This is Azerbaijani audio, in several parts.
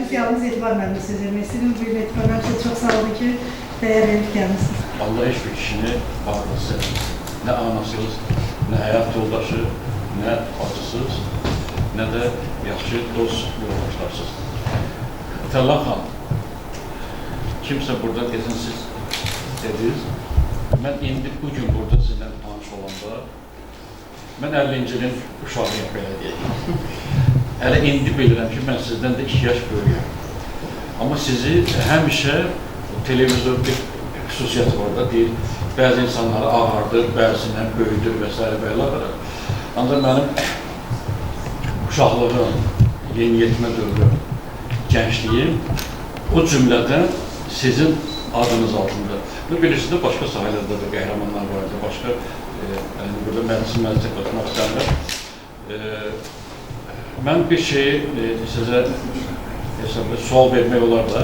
Biz yalnız Etibar müəllimə söz vermək istəyirəm. Bugün Etibar müəllim size çok sağ olun ki, değer verip gelmişsiniz. Allah hiçbir kişini bağlısı, ne anasız, ne hayat yoldaşı, ne acısız, ne de yaxşı dost yoldaşlarsız. Fəllah xan, kimse burada desin siz dediniz. Ben indi bugün burada sizinle tanış olanda, ben 50-ci ilin uşağıyım belə deyək. Hələ indi bilirəm ki, mən sizdən də 2 yaş böyüyəm. Amma sizi həmişə televizor bir xüsusiyyət var da, deyir, bəzi insanları ağardır, bəzisindən böyüdür və s. belə olarak. Ancaq mənim uşaqlığım, yeniyetmə dövrüm, gəncliyim o cümlədən sizin adınız altında. Bilirsiniz də başqa sahələrdə də qəhrəmanlar var idi, başqa yəni burada məclis qatmaq istəyirlər. Mən bir şeyi sizə hesabda sual vermək olar da.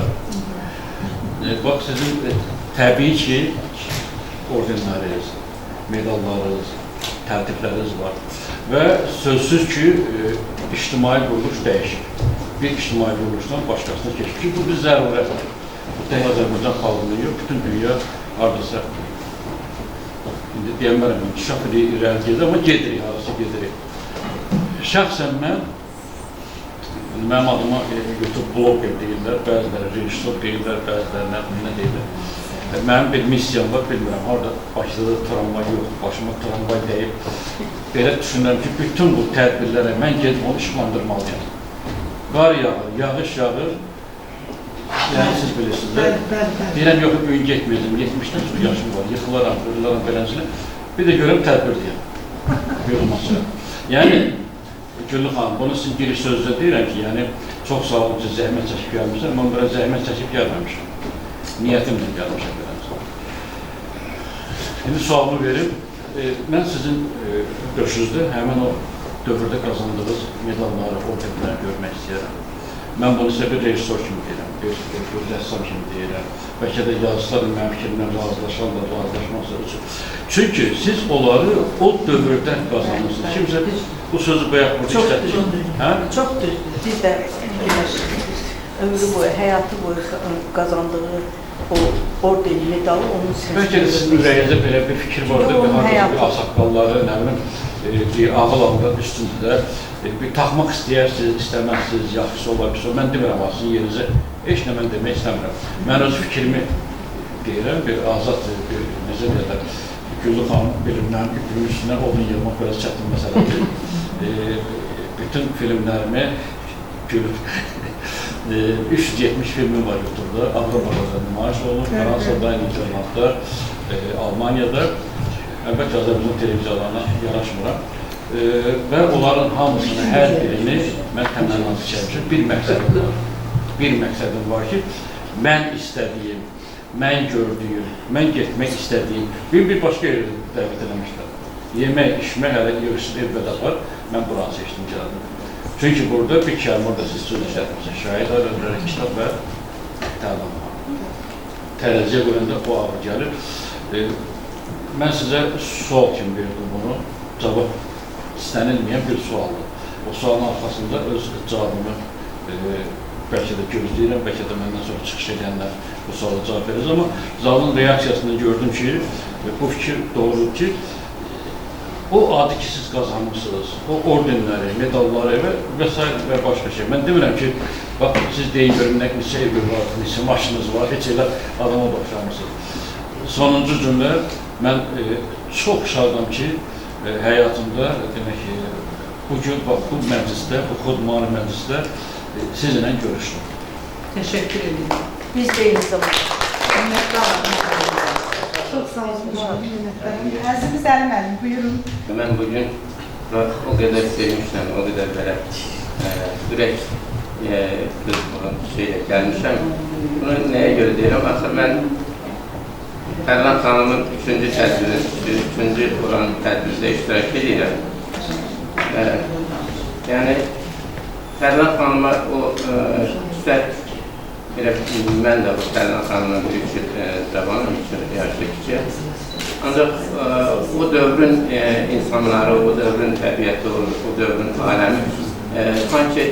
Bax, sizin təbii ki, ordenləriniz, medallarınız, tərtibləriniz var və sözsüz ki, ictimai quruluş dəyişir. Bir ictimai quruluşdan başqasına keçir ki, bu bir zərurətdir. Bu tək Azərbaycan xalqının yox, bütün dünya hardasa. İndi deyəmərəm, inkişaf edir, irəli gedir, amma gedirik, harası gedirik. Şəxsən mənim adıma YouTube bloger deyirlər, bəziləri rejissor deyirlər, bəziləri nə deyirlər. Mənim bir missiyam var, bilmirəm, orada Bakıda tramvay yoxdur, başıma tramvay deyib. Belə düşünürəm ki, bütün bu tədbirlərə mən gedib onu işlandırmalıyam. Qar yağır, yağış yağır, yəni siz bilirsiniz də. Deyirəm, yox, bugün getməyəcəm, 70-dən çox yaşım var, yıxılaram, qırılaram, beləncələ. Bir də görəm tədbir deyəm, yolması. Yəni, Güllü xanım, bunu sizin giriş sözdə deyirəm ki, yəni, çox sağ olun ki, zəhmət çəkib gəlmişəm, mən buraya zəhmət çəkib gəlməmişəm. Niyyətimlə gəlmişəm beləncə. İndi sualımı verim, mən sizin döşünüzdə həmin o dövrdə qazandığınız medalları, ordenləri görmək istəyirəm. Mən bunu sizə bir rejissor kimi deyirəm, bir rəssam kimi deyirəm. Bəlkə də yazılar mənim fikrimlə razılaşanlar, razılaşmazlar üçün. Çünki siz onları o dövrdə qazanırsınız. Kimsə bu sözü bayaq burada işlətdik. Çox düzdür. Biz də ömrü boyu, həyatı boyu qazandığı o orden, medalı onun sözü. Bəlkə də sizin ürəyinizdə belə bir fikir vardır, bir ağsaqqalları, nə bilim, bir ağıl-ağıda üstündə bir taxmaq istəyirsiniz, istəməzsiniz, yaxşısı olar, pis olar. Mən demirəm, sizin yerinizə heç nə mən demək istəmirəm. Mən öz fikrimi deyirəm, bir azad, necə deyirlər, Güllü xanım bilir, mənim ipimin üstündən odun yığmaq biraz çətin məsələdir. Bütün filmlərimi, 370 filmim var YouTube'da, Avropada nümayiş olunur, Fransa'da, Niderland'da, Almanya'da, əlbəttə Azərbaycan televiziyalarına yaraşmıram. Və onların hamısını, hər birini mən təmənnası çəkmişim. Bir məqsədim var. Bir məqsədim var ki, mən istədiyim, mən gördüyüm, mən getmək istədiyim, bir başqa yerə dəvət eləmişlər. Yemək, içmək, hələ yığışsız evdə var, mən buranı seçdim gəldim. Çünki burada bir kəlmə orada siz söz işlətmişsiniz, şahid ayrılarına kitab və təlim var. Tərəziyə qoyanda bu ağır gəlir. Mən sizə sual kimi verdim bunu, cavab istənilməyən bir sualdır. O sualın arxasında öz cavabımı bəlkə də gözləyirəm, bəlkə də məndən sonra çıxış edənlər bu suala cavab verir. Amma zalın reaksiyasında gördüm ki, bu fikir doğrudur ki, o adı ki siz qazanmışsınız, o ordenləri, medalları və s. və başqa şey. Mən demirəm ki, bax, siz deyin görün, neçə ev var, neçə maşınız var, heç elə adama başlamışsınız. Sonuncu cümlə, mən çox şadam ki, həyatımda, demək ki, bugün bu məclisdə, bu xodmanı məclisdə sizinlə görüşdüm. Teşekkür ederim. Biz de eyni zamanda. Çok sağ olun. Əzimiz Əli müəllim, buyurun. Ben bugün o kadar sevmiştim, o kadar böyle ürək şeyle gelmişim. Bunu neye göre diyelim? Aslında ben Fərlan xanımın 3-cü tədbiri, 3-cü olan tədbirdə iştirak edirəm. Yəni, Fərlan xanıma o üstət, mən də bu Fərlan xanımla bir zamanım, 3 yaşlı kiçik. Ancaq o dövrün insanları, o dövrün təbiəti, o dövrün aləmi sanki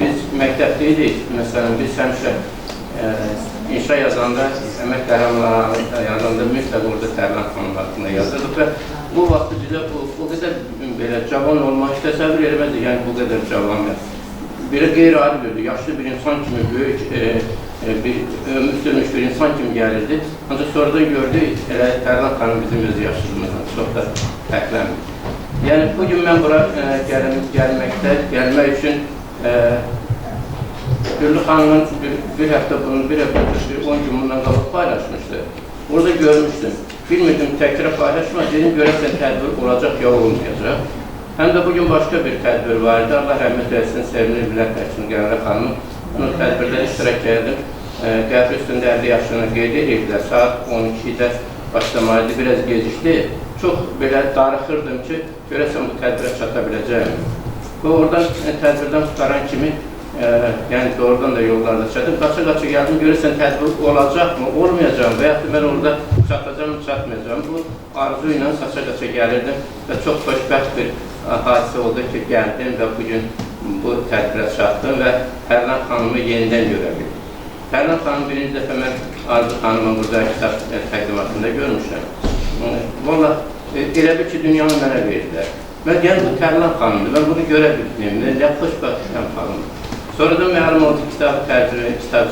biz məktəbdə idik, məsələn, biz həmişə inşa yazanda, əmək qəhrəmanları yazanda mütləq orada Tərlan xanım haqqında yazırdıq və bu vaxtı bizə o qədər belə cavan olmaq təsəvvür eləmədik, yəni bu qədər cavan. Belə qeyri-adi gördük, yaşlı bir insan kimi, böyük bir ömür sürmüş bir insan kimi gəlirdi. Ancaq sonradan gördük, elə Tərlan xanım bizim öz yaşlılığımızdan çox da fərqlənmir. Yəni, bugün mən bura gəlmək üçün Güllü xanımın bir həftə 10 gün bundan qabaq paylaşmışdı. Orada görmüşdüm. Bilmirdim, təkrar paylaşma, dedim, görəsən tədbir olacaq ya olmayacaq. Həm də bugün başqa bir tədbir var idi. Allah rəhmət etsin, sevimli millət vəkili Gəncə xanım. Onun tədbirdə iştirak edirdim. Qəbri üstündə 50 yaşını qeyd edirdilər. Saat 12-də başlamalıydı, biraz gecikdi. Çox belə darıxırdım ki, görəsən bu tədbirə çata biləcəyim. Və oradan tədbirdən tutaran kimi, yəni doğrudan da yollarda çatdım. Qaça-qaça gəldim, görəsən tədbir olacaqmı, olmayacaq və yaxud mən orada çatacağım, çatmayacağım. Bu arzu ilə qaça-qaça gəlirdim və çox xoşbəxt bir hadisə oldu ki, gəldim və bugün bu tədbirə çatdım və Tərlan xanımı yenidən görə bildim. Tərlan xanım birinci dəfə mən Arzu xanımın burada kitab təqdimatında görmüşəm. Valla, elə bir ki, dünyanı mənə verdilər. Mən yəni bu Tərlan xanımdır, mən bunu görə bildim, nə xoşbəxtəm xanımdır. Sonradan məlum oldu kitab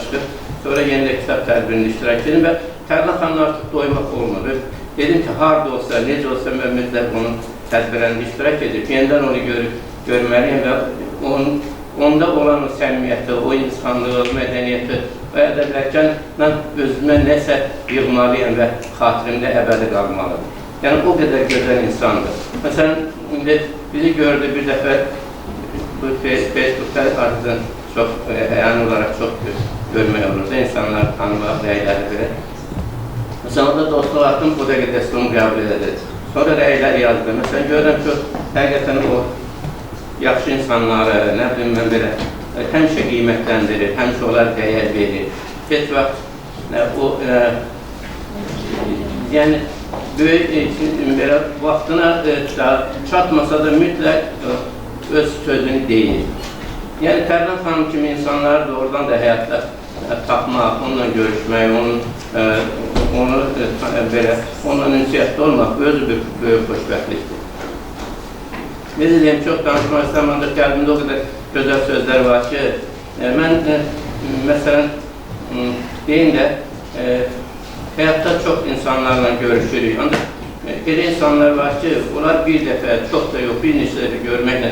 çıxıb, sonra yeni də kitab tədbirində iştirak edim və Tərlan xanımla artıq doymaq olmadı. Dedim ki, harada olsa, necə olsa mən mütləq onun tədbirlərində iştirak edib, yenidən onu görməliyim və onda olan o səmimiyyəti, o insanlığı, mədəniyyəti və ədəbiyyatla özümə nəsə yığmalıyım və xatirimdə əbədi qalmalıdır. Yəni, o qədər gözəl insandır. Məsələn, bizi gördü bir dəfə bu Facebook'ta artıq çox, yəni olaraq çox görmək olurdu. İnsanlar tanımaq, rəyləri belə. Məsələn, orada dostluq atdım, bu dəqiqə dəstəmi qəbul edəcək. Sonra rəylər yazdı. Məsələn, görürəm ki, həqiqətən o yaxşı insanları, nə bilim mən belə, həmişə qiymətləndirir, həmişə onlar dəyər verir. Heç vaxt o, yəni, böyük, belə vaxtına çatmasa da mütləq öz sözünü deyir. Yəni, Tərlan xanım kimi insanları doğrudan da həyatda tapmaq, onunla görüşmək, onunla ünsiyyətdə olmaq özü bir böyük xoşbəxtlikdir. Necə deyim, çox danışmaq istəyəm, ancaq qəlbimdə o qədər gözəl sözlər var ki, mən, məsələn, deyim də, həyatda çox insanlarla görüşürük, ancaq elə insanlar var ki, onlar bir dəfə, çox da yox, bir neçə dəfə görməklə,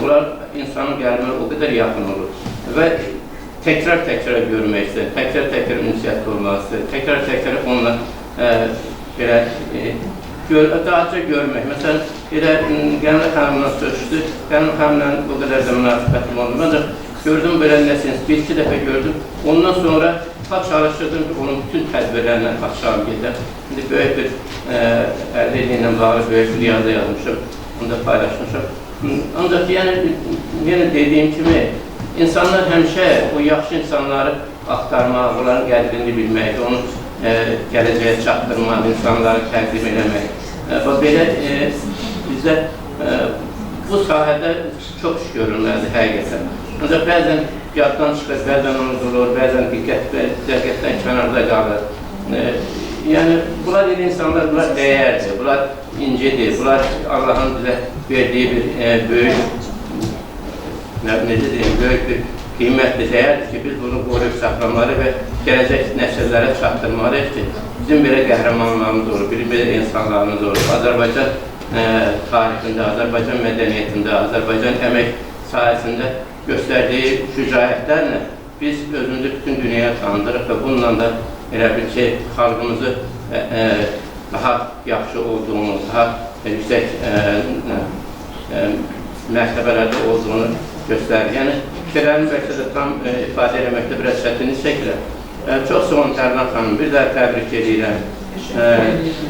onlar insanın qəlbinə o qədər yaxın olur və təkrar görmək istəyir, təkrar ünsiyyətli olmaq istəyir, təkrar onunla belə daha çox görmək. Məsələn, elə Gəncə xanımla sözüşdü, Gəncə xanımla o qədər də münasibətim oldu. Ancaq gördüm belə nəsiniz, bir-iki dəfə gördüm. Ondan sonra çalışırdım ki, onun bütün tədbirlərlə aşağı gedir. İndi böyük bir əlilliyi ilə bağlı böyük bir yazı yazmışım, onu da paylaşmışım. Ancaq yenə dediyim kimi, insanlar həmişə o yaxşı insanları axtarmaq, onların qədrini bilmək, onu gələcəyə çatdırmaq, insanları təqdim eləmək. Belə bizdə bu sahədə çox iş görülməlidir həqiqətən. Ancaq bəzən yaddan çıxır, bəzən unudulur, bəzən diqqətdən kənarda qalır. Yəni, bunlar elə insanlar, bunlar dəyərdir, bunlar incidir, bunlar Allahın bizə verdiyi bir böyük, necə deyim, böyük bir qiymətli dəyərdir ki, biz bunu qoruyub saxlamalı və gələcək nəsillərə çatdırmalıyıq ki, bizim belə qəhrəmanlarımız olur, belə insanlarımız olur. Azərbaycan tarixində, Azərbaycan mədəniyyətində, Azərbaycan əmək sahəsində göstərdiyi şücaətlərlə biz özümüzü bütün dünyaya tanıdırıq və bununla da elə bir ki, xalqımızı daha yaxşı olduğunu, daha yüksək mərtəbələrdə olduğunu göstərir. Yəni, fikirlərini bəlkə də tam ifadə eləməkdə biraz çətinlik çəkirəm. Çox sağ olun Tərlan xanım, bir daha təbrik edirəm.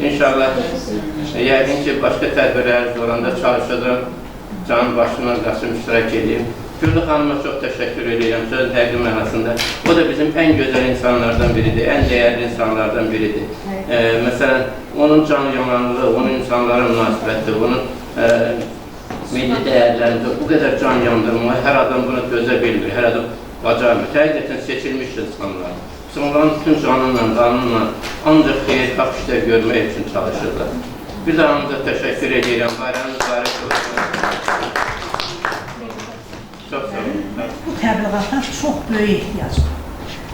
İnşallah, yəqin ki, başqa tədbirlərimiz olanda çalışacağım, canın başından qaçım iştirak edeyim. Güllü xanıma çox təşəkkür edirəm, sözün həqiqi mənasında. O da bizim ən gözəl insanlardan biridir, ən dəyərli insanlardan biridir. Məsələn, onun can yamanlığı, onun insanlara münasibəti, onun milli dəyərlərimizə bu qədər can yandırmayı hər adam buna dözə bilmir, hər adam bacarmır. Həqiqətən seçilmiş insanlar. Onların bütün canınla, qanunla ancaq xeyirxah işlər görmək üçün çalışırlar. Bir daha ancaq təşəkkür edirəm. Bayramınız mübarək olsun. Çox sağ olun. Bu təbliğatdan çox böyük ehtiyac var.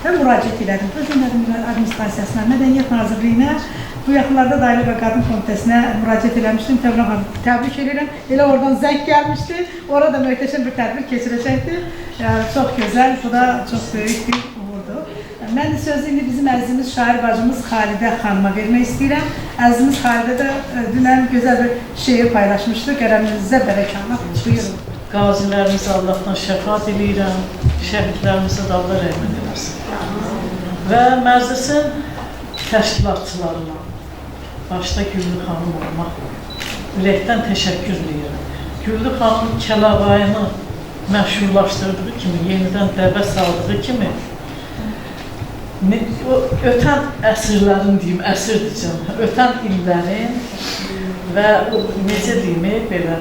Mən müraciət elədim, Prezident Administrasiyasına, Mədəniyyət Nazirliyinə, bu yaxınlarda da Ailə və Qadın Komitəsinə müraciət eləmişdim, təbrik edirəm. Elə oradan zəng gəlmişdi, orada möhtəşəm bir tədbir keçirəcəkdir. Çox gözəl, bu da çox böyük bir uğurdur. Mən də sözü indi bizim əzizimiz, şair bacımız Xalidə xanıma vermək istəyirəm. Əzizimiz Xalidə də dünən gözəl bir şeir paylaşmışdı, qələminizə bərəkanlar. Buyurun. Qazilərimizə Allahdan şəfaat diləyirəm, şəhidlərimizə də Allah rəhmət eləsin. Və məclisin təşkilatçılarına, başda Güllü xanım olmaq, ürəkdən təşəkkür edirəm. Güllü xanım Kəlağayını məşhurlaşdırdığı kimi, yenidən dəvə saldığı kimi, ötən əsrlərin deyim, əsr deyəcəm, ötən illərin və necə deyim, belə,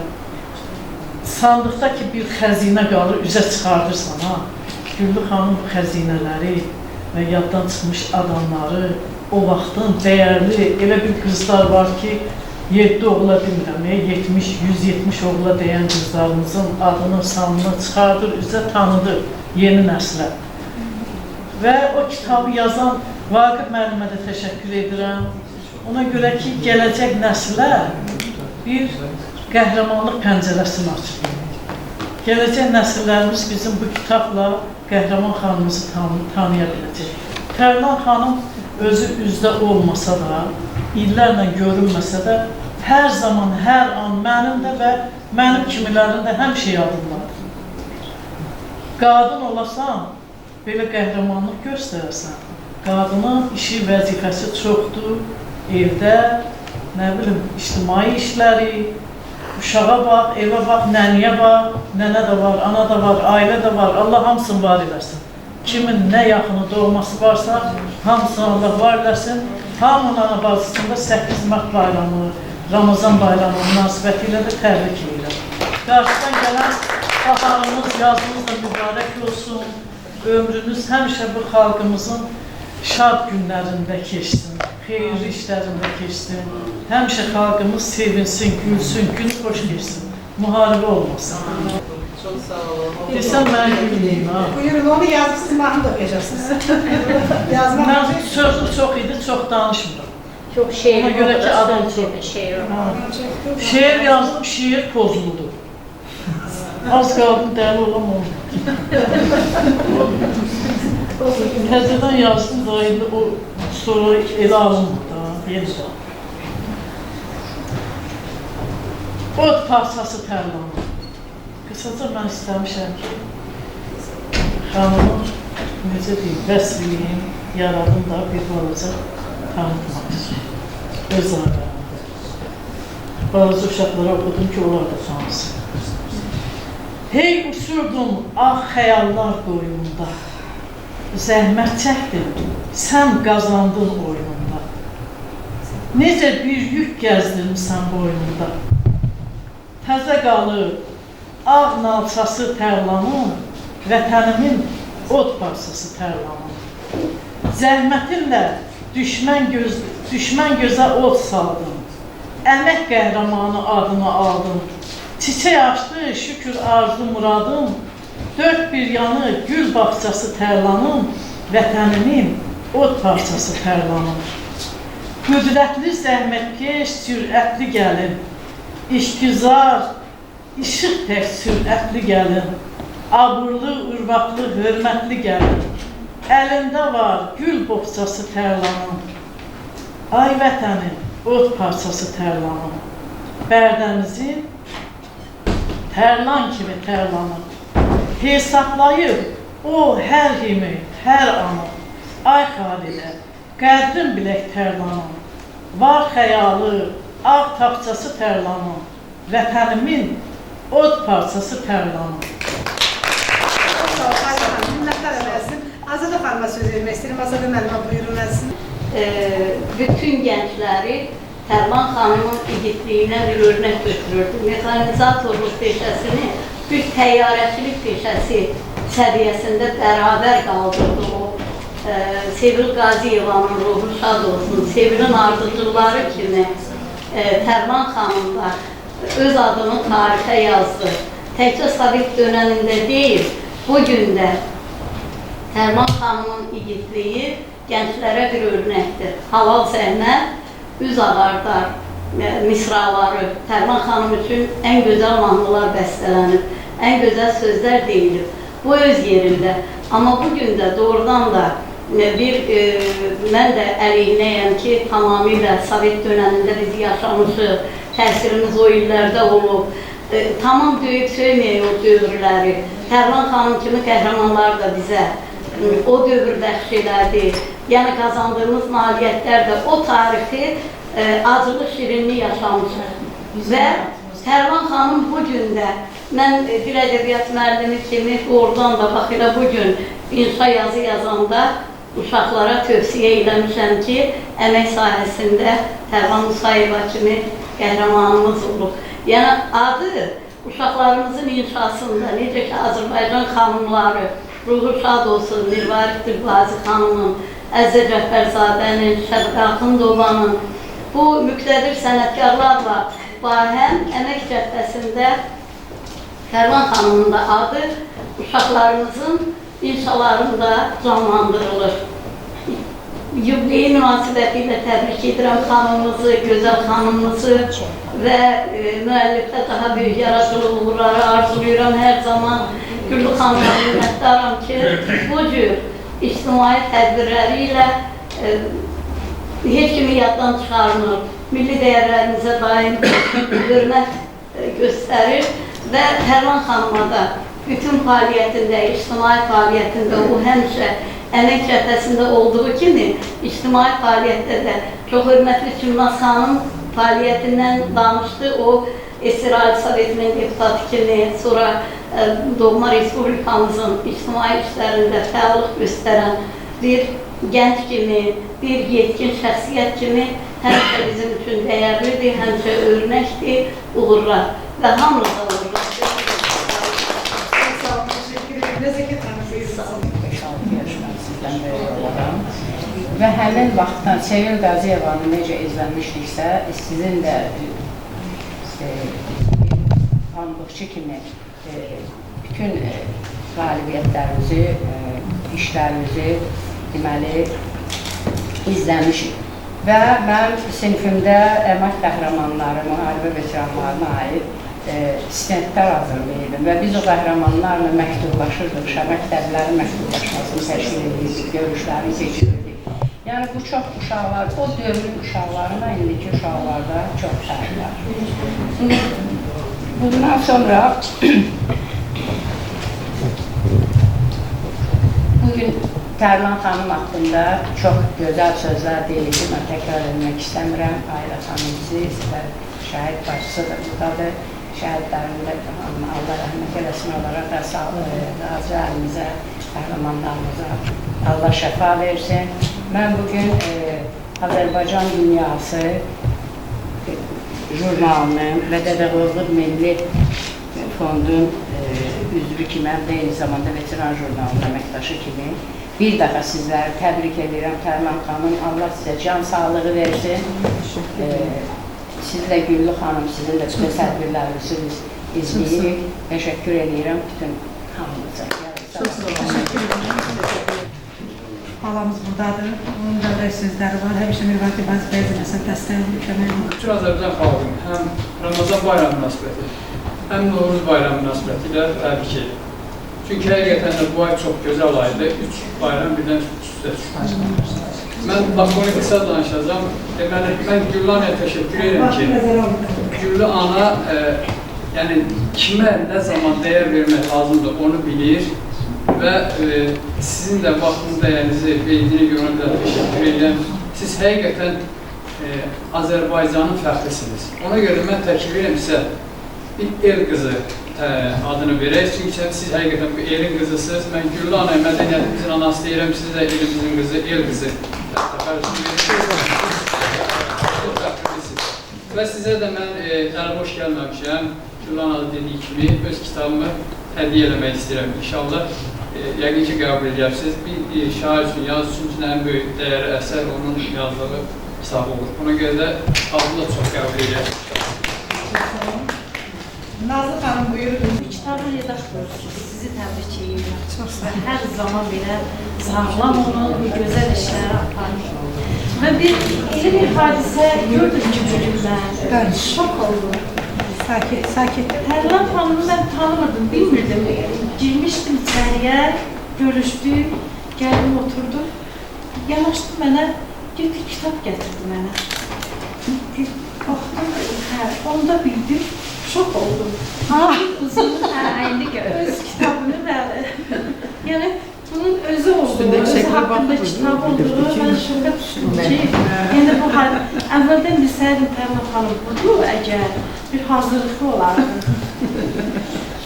sandıqda ki, bir xəzinə qalır, üzə çıxardırsan, ha. Güllü xanım bu xəzinələri və yaddan çıxmış adamları, o vaxtın dəyərli, elə bir qızlar var ki, 7 oğula bilmirəm, 70, 170 oğula deyən qızlarımızın adını, sanını çıxardır, üzə tanıdır yeni nəslə. Və o kitabı yazan Vaqif müəllimə də təşəkkür edirəm. Ona görə ki, gələcək nəslə bir qəhrəmanlıq pəncərəsini açır. Gələcək nəsillərimiz bizim bu kitabla Qəhrəman xanımızı tanıya biləcək. Tərlan xanım özü üzdə olmasa da, illərlə görünməsə də, hər zaman, hər an mənim də və mənim kimilərin də həmişə yadımdadır. Qadın olasan, belə qəhrəmanlıq göstərəsən, qadının işi, vəzifəsi çoxdur, evdə, nə bilim, ictimai işləri, uşağa bax, evə bax, nəniyə bax, nənə də var, ana da var, ailə də var, Allah hamısını var eləsin. Kimin nə yaxını doğması varsa, hamısını Allah var eləsin. Hamının ana bacısında 8 mart bayramı, Ramazan bayramı münasibəti ilə də təbrik edirəm. Qarşıdan gələn baharınız, yazınız da mübarək olsun. Ömrünüz həmişə bu xalqımızın şad günlərində keçsin, xeyirli işlərində keçsin. Həmişə xalqımız sevinsin, gülsün, gün xoş geçsin. Müharibə olmasın. Çox sağ olun. Desəm mən gülməyim, ha. Buyurun, onu yazmışsınız, mahnı da okuyacaqsınız. Mən sözlü çox idi, çox danışmıram. Çok şehir Ona göre ki adam çok şehir. Şeir yazdım, şiir pozuldu. Az qaldım, dəli olam olmadı. Təzədən yazdım da, indi o sonra elə alınmadı da, yeniden. Od parçası tərlanır. Qısaca mən istəmişəm ki, xanımın, necə deyim, vəsviyim, yaradım da bir balaca tanıtmaq üçün. Öz aləmində. Balaca uşaqlara oxudum ki, onlar da tanısın. Hey uçurdum ağ xəyallar qoyununda, zəhmət çəkdim, sən qazandın oyununda. Necə bir yük gəzdirmişsən boynunda, təzə qalır ağ nalçası tərlanın, vətənimin od parçası tərlanın. Zəhmətinlə düşmən gözə od saldın, əmək qəhrəmanı adını aldın. Çiçək açdı, şükür arzu muradım, dörd bir yanı gül bağçası tərlanın, vətənimin od parçası tərlanın. Qüdrətli zəhmətkeş, sürətli gəlin, işgüzar, işıq tək sürətli gəlin, aburlu, ırvaqlı, hörmətli gəlin, əlində var gül boğçası tərlanın, ay vətənin od parçası tərlanın, bərdəmizin tərlan kimi tərlanın, hesablayıb o hər himi, hər anı, ay xalidə, qəddin bilək tərlanın, var xəyalı, ağ taxçası tərlanın, vətənimin od parçası tərlanın. Çok sağ olun, Ayda Hanım, minnətlər əməzdim. Azada xanıma söz vermək istəyirəm, Azada müəllimə buyurun əzizim. Bütün gençleri Tərlan xanımın igidliyinə bir örnək götürürdü. Mexanizatorluq peşəsini bir təyyarəçilik peşəsi səviyyəsində bərabər qaldırdı o. Sevil Qaziyevanın ruhu şad olsun, Sevilin ardıcıları kimi Tərlan xanım da öz adını tarixə yazdı. Təkcə Sovet dönəmində deyil, bugün də Tərlan xanımın igidliyi gənclərə bir örnəkdir. Halal zəhmət, üz ağardar misraları Tərlan xanım üçün ən gözəl mahnılar bəstələnib, ən gözəl sözlər deyilib. Bu öz yerində. Amma bugün də doğrudan da mən də əleyhinəyəm ki, tamamilə Sovet dönəmində biz yaşamışıq, təsirimiz o illərdə olub. Tamam döyüb söyməyək o dövrləri. Tərlan xanım kimi qəhrəmanlar da bizə o dövr bəxş elədi. Yəni qazandığımız nailiyyətlər də o tarixi acılı şirinli yaşamışıq. Və Tərlan xanım bugün də mən dil ədəbiyyat müəllimi kimi oradan da bax elə bugün inşa yazı yazanda uşaqlara tövsiyə eləmişəm ki, əmək sahəsində Tərlan Musayeva kimi qəhrəmanımız olub. Yəni adı uşaqlarımızın inşasında, necə ki Azərbaycan xanımları, ruhu şad olsun, Mirvarid Dilbazi xanımın, Əzzə Cəfərzadənin, Şəbqə Axundovanın, bu müqtədir sənətkarlarla bahəm əmək cəbhəsində Tərlan xanımın da adı uşaqlarımızın inşalarında canlandırılır. Yubileyi münasibəti ilə təbrik edirəm xanımımızı, gözəl xanımımızı və müəllifdə daha böyük yaradıcılıq uğurları arzulayıram hər zaman. Güllü xanımla minnətdaram ki, bu cür ictimai tədbirləri ilə heç kimi yaddan çıxarmır, milli dəyərlərimizə daim hörmət göstərir və Tərlan xanıma da bütün fəaliyyətində, ictimai fəaliyyətində o həmişə əmək cəbhəsində olduğu kimi ictimai fəaliyyətdə də çox hörmətli Çimnaz xanım fəaliyyətindən danışdı. O İsrail Sovetinin deputatı kimi, sonra doğma Respublikamızın ictimai işlərində fəallıq göstərən bir gənc kimi, bir yetkin şəxsiyyət kimi həmişə bizim üçün dəyərlidir, həmişə örnəkdir, uğurlar və hamımıza uğurlar. Və həmin vaxtdan Sevil Qaziyevanı necə izləmişdiksə, sizin də anlıqçı kimi bütün qalibiyyətlərinizi, işlərinizi deməli izləmişik. Və mən sinifimdə əmək qəhrəmanları, müharibə veteranlarına aid stendlər hazırlayırdım və biz o qəhrəmanlarla məktublaşırdıq, məktəblərin məktublaşmasını təşkil edirdik, görüşlərini seçirdik. Yəni bu çox uşaqlar, o dövrün uşaqlarına indiki uşaqlarda çox fərq var. Bundan sonra bugün Tərlan xanım haqqında çox gözəl sözlər deyil ki, mən təkrar etmək istəmirəm. Ailə xanımızı, şəhid bacısı da buradadır. Şəhidlərində Allah rəhmət eləsin olaraq da sağlığı əlimizə, qəhrəmanlarımıza Allah şəfa versin. Mən bugün Azərbaycan Dünyası jurnalının və Dədə Qorqud Milli Fondun üzvü kimi, həm də eyni zamanda veteran jurnalının əməkdaşı kimi bir dəfə sizləri təbrik edirəm. Tərlan xanım, Allah sizə can sağlığı versin. Sizlə Güllü xanım, sizin də bütün tədbirlərinizi izləyirik. Təşəkkür edirəm bütün hamınıza. Halamız buradadır, onun da sözləri var. Həmişə Mirvarid Dilbazi bəzi məsələ dəstəyi kömək olur. Bütün Azərbaycan xalqının həm Ramazan bayramı münasibəti, həm Novruz bayramı münasibəti ilə təbrik edir. Çünki həqiqətən də bu ay çox gözəl aydır, 3 bayram birdən üstə düşür. Mən lakonik qısa danışacağım. Deməli, mən Güllü anaya təşəkkür edirəm ki, Güllü ana yəni kimə nə zaman dəyər vermək lazımdır onu bilir və sizin də vaxtınız dəyərinizi verdiyinə görə də təşəkkür edirəm. Siz həqiqətən Azərbaycanın fəxrisiniz. Ona görə mən təklif edirəm sizə bir el qızı adını verək. Çünki siz həqiqətən bu elin qızısınız. Mən Güllü anaya mədəniyyətimizin anası deyirəm, siz də elimizin qızı, el qızı. Və sizə də mən əl boş gəlməmişəm. Gülhan adı dediyi kimi öz kitabımı hədiyyə eləmək istəyirəm. İnşallah yəqin ki, qəbul edərsiniz. Bir şair üçün, yazı üçün ən böyük dəyəri əsər onun yazdığı kitab olur. Ona görə də adını da çox qəbul edərsiniz. Nazlı xanım buyurun. Bu kitabın redaktorusu sizi təbrik edirəm. Çox sağ olun. Hər zaman belə sağlam olun, gözəl işlər aparın. Və elə bir hadisə gördüm ki, bugün şok oldum. Sakit. Tərlan xanımı mən tanımırdım, bilmirdim. Girmişdim içəriyə, görüşdük, gəldim, oturdum. Yanaşdı mənə, getdi kitab gətirdi mənə. Baxdım, onda bildim. Şok oldum. Uzun, öz kitabını bəli. Yəni, bunun özü olduğu, özü haqqında kitab olduğu, mən şoka düşdüm ki, yəni bu əvvəldən bilsəydim Tərlan xanım budur, əgər bir hazırlıqlı olardım.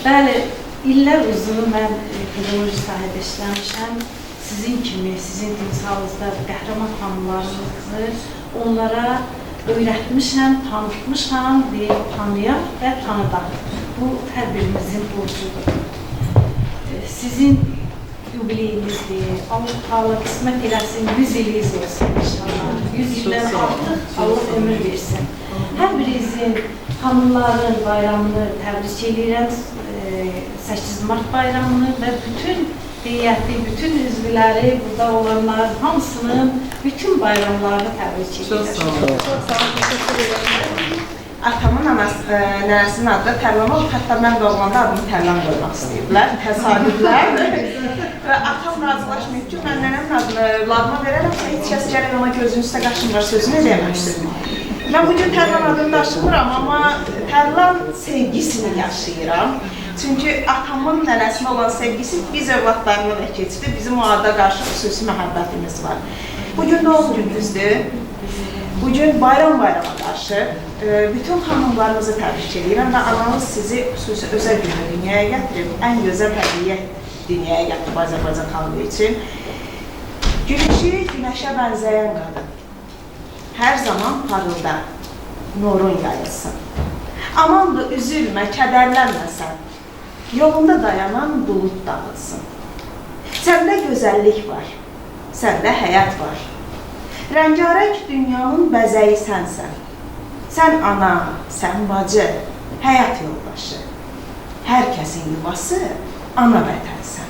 Bəli, illər uzun mən pedagojik sahədə işləmişəm. Sizin kimi, sizin timsalınızda qəhrəman xanımlarınızı onlara öyrətmişəm, tanıtmışam, deyib tanıyaq və tanıdaq. Bu, hər birimizin borcudur. Sizin yubileyinizdir, Allah qismət eləsin, 100 iliniz olsun inşallah. 100 ildən artıq Allah ömür versin. Hər birinizin xanımların bayramını təbrik edirəm, 8 Mart bayramını və bütün heyəti, bütün üzvləri, burada olanlar hamısının bütün bayramlarını təbrik edirəm. Çox sağ olun. Çox sağ olun, təşəkkür edirəm. Atamın nənəsinin adı da Tərlan olub, hətta mən doğulanda adını Tərlan qoymaq istəyiblər, təsadüflər. Və atam razılaşmayıb ki, mən nənəmin adını lavıma verərəmsə, heç kəs gələk ona gözünün üstə qaşım var sözünü deməmişdir. Mən bugün Tərlan adını daşımıram, amma Tərlan sevgisini yaşayıram. Çünki atamın nənəsinə olan sevgisi biz övladlarına da keçdi, bizim o ada qarşı xüsusi məhəbbətimiz var. Bugün doğum gününüzdür. Bugün bayram-bayrama qarşı bütün xanımlarımızı təbrik edirəm və ananız sizi xüsusi özəl günü dünyaya gətirib, ən gözəl hədiyyə dünyaya gətirib Azərbaycan xanımı üçün. Gülüşü günəşə bənzəyən qadın. Hər zaman parılda, nurun yayılsın. Amandır, üzülmə, kədərlənməsən. Yolunda dayanan bulud dağılsın. Səndə gözəllik var, səndə həyat var. Rəngarəng dünyanın bəzəyi sənsən. Sən ana, sən bacı, həyat yoldaşı. Hər kəsin yuvası ana vətənsən.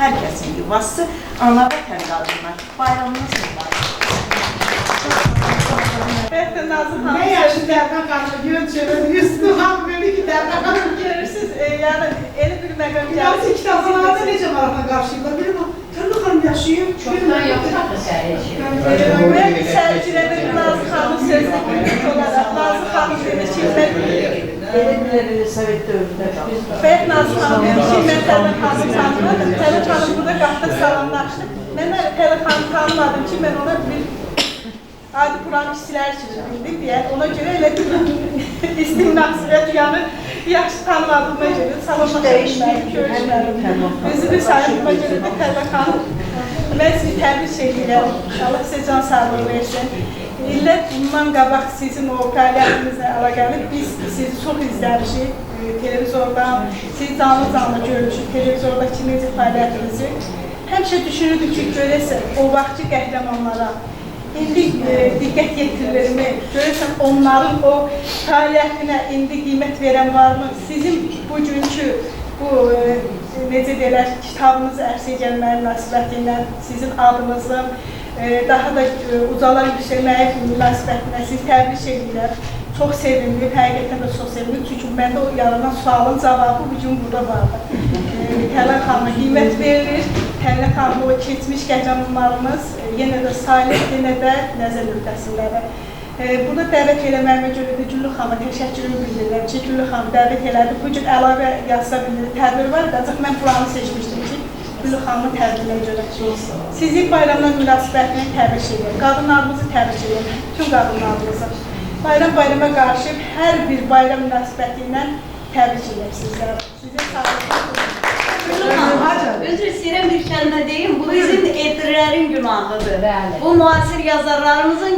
Hər kəsin yuvası ana vətən qadınlar. Bayramınız mübarək. Bəxtə Nazlı xanım. Nə yaşlı Tərlan xanımı görürsünüz, Yusuf xanım böyle ki Tərlan xanım görürsünüz. Yəni, elə bir məqam gəlir. Yazı kitablarda necə maraqla qarşıyırlar? Bilin o, Tərlan xanım yaşayır. Çoxdan yoxdur səhər Mən sərcilədə Nazlı xanım sözünü bilmək olaraq, Nazlı xanım demiş ki, Elə Sovet dövründə qaldı. Bəxtə Nazlı xanım demiş ki, mən Tərlan xanım tanımadım. Tərlan xanım burada qapda salamlaşdı. Mən Tərlan xanım tanımadım ki, mən ona bir adi Quran işçilər üçün bildik deyək, ona görə elə istimnasirət yanı yaxşı tanımadığıma görə salamlaşmışlar, görüşmərim. Özü bir sayılıma görə də Tərlan xanım, mən sizi təbrik edirəm, Allah sizə can sağlığı versin. İllət bundan qabaq sizin o fəaliyyətinizlə əlaqəli biz sizi çox izləmişik televizordan, sizi canlı görmüşük televizordakı necə fəaliyyətinizi. Həmişə düşünürdük ki, görəsən o vaxtki qəhrəmanlara İndi diqqət yetirilirmi? Görürsən, onların o fəaliyyətinə indi qiymət verən varmı? Sizin bugünkü bu, necə deyilər, kitabınızı ərsə gəlməyə münasibətilə, sizin adınızın daha da ucalar yüksəlməyə münasibətinə sizi təbrik edirlər. Çox sevindim, həqiqətən də çox sevindim. Çünki məndə o yaranan sualın cavabı bugün burada vardı. Tərlan xanıma qiymət verilir. Tərlan xanım o keçmiş qəhrəmanlarımız yenə də salih, yenə də nəzər nöqtəsindədir. Burada dəvət eləməyimə görə də Güllü xanıma təşəkkürümü bildirirəm ki, Güllü xanım dəvət elədi. Bugün əlavə yazsa bildirir, tədbir var, ancaq mən buranı seçmişdim ki, Güllü xanımın tədbirinə görə. Sizi bayramdan münasibətini təbrik edirəm, qadınlarımızı təbrik edirəm, bütün qadınlarımızı. Bayrama qarşı hər bir bayram münasibəti ilə təbrik edirəm sizlərə. Sizə sağlıqlı. Özür istəyirəm bir kəlmə deyim, bu bizim etirlərin günahıdır. Bəli. Bu müasir yazarlarımızın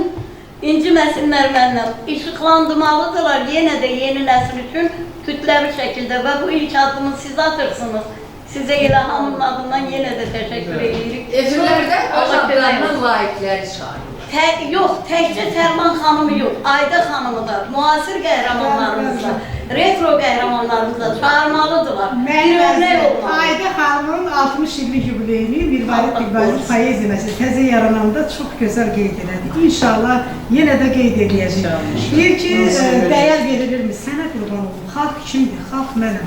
inciməsinlər məndən. İşıqlandırmalıdırlar yenə də yeni nəsil üçün kütləvi şəkildə və bu ilk addımı siz atırsınız. Sizə İlham Hanımın adından yenə də təşəkkür edirik. Evlərdə adlarının layiqləri çağırırlar. Yox, təkcə Tərlan xanımı yox, Ayda xanımı da, müasir qəhrəmanlarımız da, retro qəhrəmanlarımız da çağırmalıdırlar. Bir örnek olmalı. Ayda xanımın 60 illik yubileyini Mirvarid Dilbazı poeziya məsələsi təzə yarananda çox gözəl qeyd elədi. İnşallah yenə də qeyd edəcəyik. Deyir ki, dəyər verilirmi? Sənə qurban olun. Xalq kimdir? Xalq mənəm.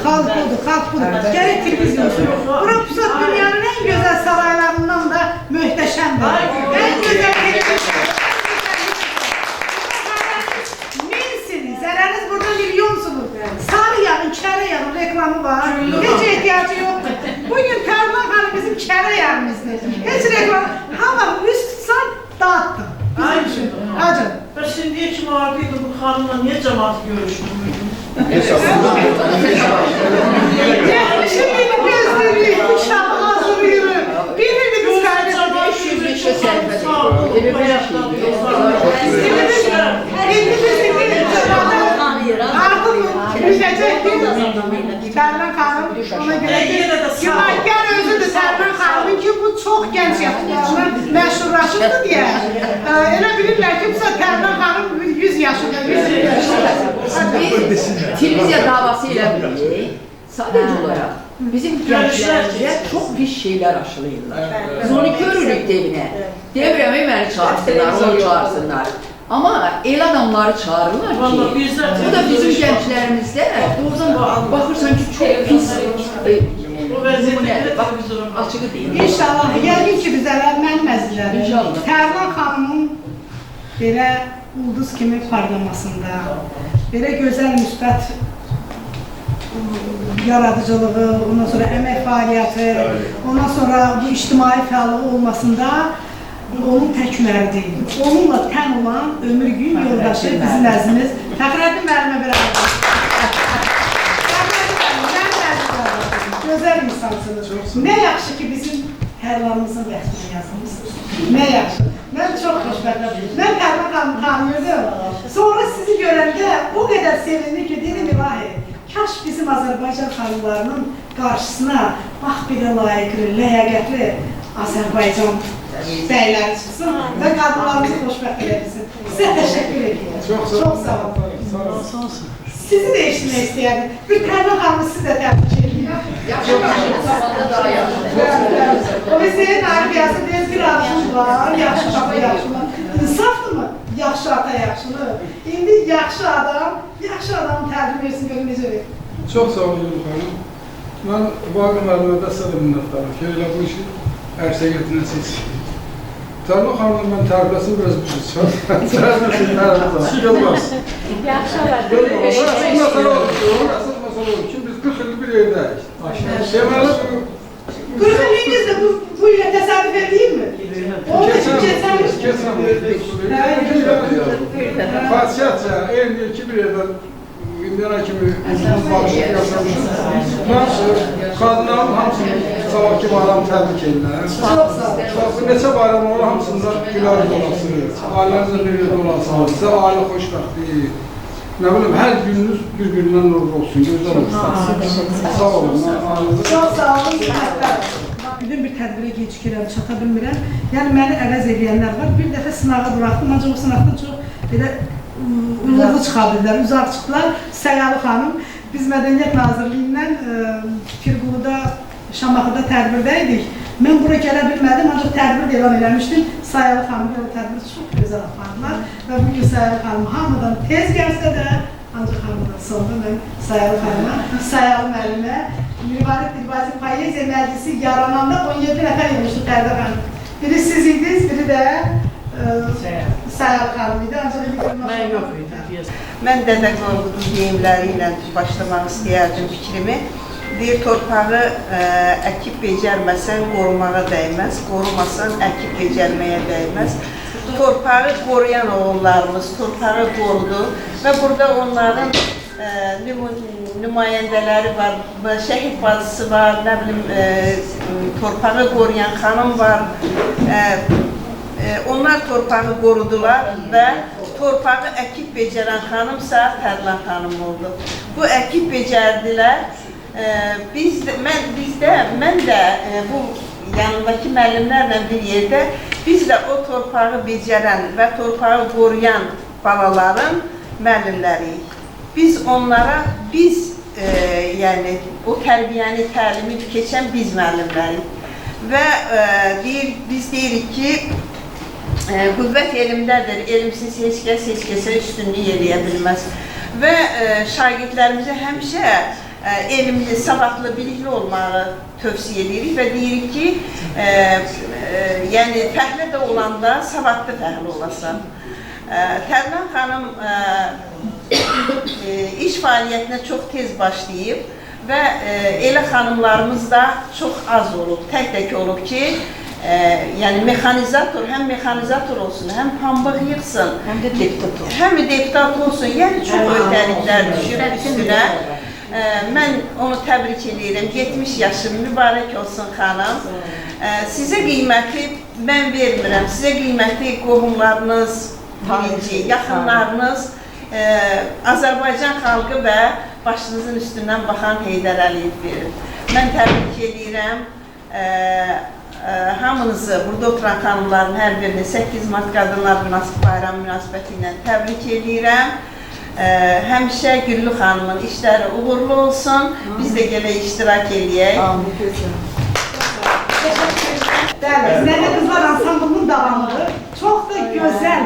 Xalq budur, xalq budur. Gələk televizyon. Bura Pusat dünyanın ən gözəl saraylarından da möhtəşəmdir. Ən gözəl televizyon. Minsiniz, zərəriniz burada milyonsunuz. Sarı yağın, kərə yağın reklamı var. Heç ehtiyacı yoxdur. Bugün Tərlan xanım bizim kərə yağımızdır. Heç reklamı. Hava üst tutsan dağıttım. Bizim üçün. Hacı. Ben şimdiye kim ardıydı bu hanımla niye cemaat görüşmüydüm? Şimdi gözleri, inşallah hazırlıyor. Bilirdi biz kardeşim. 500 səhifə Artık düşecek Tərlan xanım ona göre günahkar özüdür Tərlan xanımın ki bu çok genç yaşlarına məşhurlaşırdı diye. Elə bilirlər ki bu Tərlan xanım 100 yaşında. Televiziya davası ilə bilirik. Sadəcə olaraq bizim gənclərimizə çox pis şeylər aşılayırlar. Biz onu görürük devinə. Demirəm, məni çağırsınlar, onu çağırsınlar. Amma el adamları çağırırlar ki, bu da bizim gənclərimizdə baxırsan ki, çox pis numunedir. Bax, açığı deyil. İnşallah, yəqin ki bizə mənim əzizlərim, Tərlan xanımın belə ulduz kimi parlamasında, belə gözəl müsbət yaradıcılığı, ondan sonra əmək fəaliyyəti, ondan sonra bu ictimai fəallığı olmasında onun təkləri deyil. Onunla tən olan ömür gün yoldaşı bizim əzimiz Fəxrəddin müəllimə beraber. Gözəl insansınız. Nə yaxşı ki bizim Tərlanımızın rəsmini yazılmışsınız. Nə yaxşı. Mən çox xoşbəxtəm. Mən Tərlan xanımı tanıyırdım. Sonra sizi görəndə o qədər sevindim ki, dedim ilahi. Kaş bizim Azərbaycan xanımlarının qarşısına bax belə layiqli, ləyaqətli Azərbaycan bəyləri çıxsın və qadınlarımızı xoşbəxt edilsin. Sizə təşəkkür edirəm. Çox sağ olun. Sizi də eşitmək istəyərdim. Bir Tərlan xanımı siz də təbrik edirəm. O Hüseyin Arifiyası deyir, bir adışım var, yaxşı ata yaxşılar. İnsafdır mı? Yaxşı ata yaxşılar. İndi yaxşı adamın təbrik versin, görün necə verir. Çox sağ olun xanım. Mən Vaqif müəllimə də sizə minnətdaram ki, elə bu işi ərsəyə gətirəsiniz. Tərlan xanımın mən tərbiyyəsini biraz bilirsiniz. Gəlməz. Yaxşı olar. Əsas məsələ olur ki, biz 40 ildir bir evdəyik. Deməli, 40 ilingizdə bu ilə təsadüf edeyim mi? Keçən xasiyyətcə, eyni ki, bir evdə İndiyana kimi bağışıq yaşamışız. Mən qadınların hamısını sabahki bayramı təbrik edirəm. Neçə bayram olur, hamısında gülər dolasınız, ailənizlə bir yerdə olasınız, sizə ailə xoşbəxtliyi, nə bilim, hər gününüz bir-birindən nurlu olsun, gözəl olsun. Sağ olun. Çox sağ olun. Bugün bir tədbirə gecikirəm, çata bilmirəm. Yəni, məni əvəz edənlər var. Bir dəfə sınağa buraxdım, ancaq o sınaqdan çox belə uğurlu çıxardılar, uzaq çıxdılar. Səyalı xanım, biz Mədəniyyət Nazirliyindən Firquluda, Şamaxıda tədbirdəydik. Mən bura gələ bilmədim, ancaq tədbir elan eləmişdim. Səyalı xanım o tədbiri çox gözəl apardılar və bugün Səyalı xanım hamıdan tez gəlsə də, ancaq hamıdan sonra mən Səyalı xanıma, Səyalı müəllimə, Mirvarid Dilbazı Poeziya Məclisi yarananda 17 nəfər olmuşdu Fərdə xanım. Biri siz idiniz, biri də Səyalı xanım idi, ancaq Mən yox idi. Mən Dədə Qorqudun deyimləri ilə başlamaq istəyərdim fikrimi. Bir torpağı əkib becərməsən qorumağa dəyməz, qorumasan əkib becərməyə dəyməz. Torpağı qoruyan oğullarımız torpağı qorudu və burada onların nümayəndələri var, şəhid bacısı var, nə bilim, torpağı qoruyan xanım var. onlar torpağı qorudular və torpağı əkib becərən xanımsa Tərlan xanım oldu. Bu əkib becərdilər. Mən də bu yanındakı müəllimlərlə bir yerdə biz də o torpağı becərən və torpağı qoruyan balaların müəllimləriyik. Biz onlara, yəni o tərbiyəni, təlimi keçən biz müəllimləriyik. Və biz deyirik ki, qüvvət elmdədir, elmsiz heç kəsə üstünlük eləyə bilməz. Və şagirdlərimizə həmişə elmli, savadlı, bilikli olmağı tövsiyə edirik və deyirik ki, yəni fəhlə də olanda savadlı fəhlə olasan. Tərlan xanım iş fəaliyyətinə çox tez başlayıb və elə xanımlarımız da çox az olub, tək olub ki, yəni mexanizator, həm mexanizator olsun, həm pambıq yığsın, həm deputat olsun, yəni çox öhdəliklər düşür üstünə. Mən onu təbrik edirəm, 70 yaşım mübarək olsun xanım. Sizə qiyməti mən vermirəm, sizə qiyməti qohumlarınız, birinci, yaxınlarınız, Azərbaycan xalqı və başınızın üstündən baxan Heydər Əliyev verir. Mən təbrik edirəm hamınızı, burada oturan xanımların hər birini 8 Mart Qadınlar Bayramı münasibəti ilə təbrik edirəm. Həmişə Güllü xanımın işləri uğurlu olsun, biz də gələk iştirak edəyək. Nənə Qızlar Ansamblının davamıdır. Çox da gözəl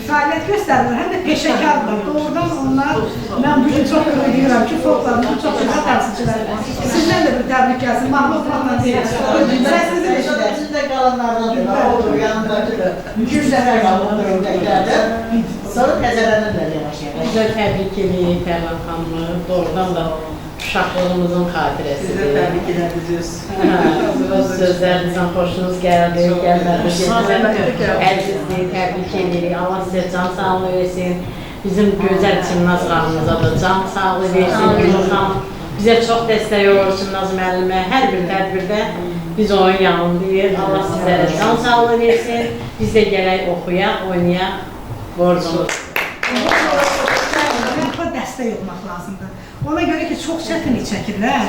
fəaliyyət göstərirlər, həm də peşəkardırlar. Doğrudan onlar, mən bugün çox görürəm ki, folklarımızın çox gözəl təmsilçiləri. Sizdən də bir təbrik gəlsin, mahnı oxumaqla deyil. Səsinizi eşidək. Sizdə qalanlardan da olur, yanındadır. Mümkün səfər qalındır ördəklərdir. Sonra təzələnirlər yavaş-yavaş. Bizə təbrik edirik Tərlan xanımı, doğrudan da uşaqlığımızın xatirəsidir. Sizə təbrik edərdiniz. Öz sözlərinizdən xoşunuz gəldi, gəlmədi. Əzizliyi təbrik edirik. Allah sizə can sağlığı versin. Bizim gözəl Çimnaz xanımıza da can sağlığı versin. Gülün xanım bizə çox dəstək olur Çimnaz müəllimə. Hər bir tədbirdə biz onun yanındayıq. Allah sizlərə can sağlığı versin. Biz də gələk oxuyaq, oynayaq. Borcumuz. Dəstək olmaq lazımdır. Ona görə ki, çox çətinlik çəkirlər.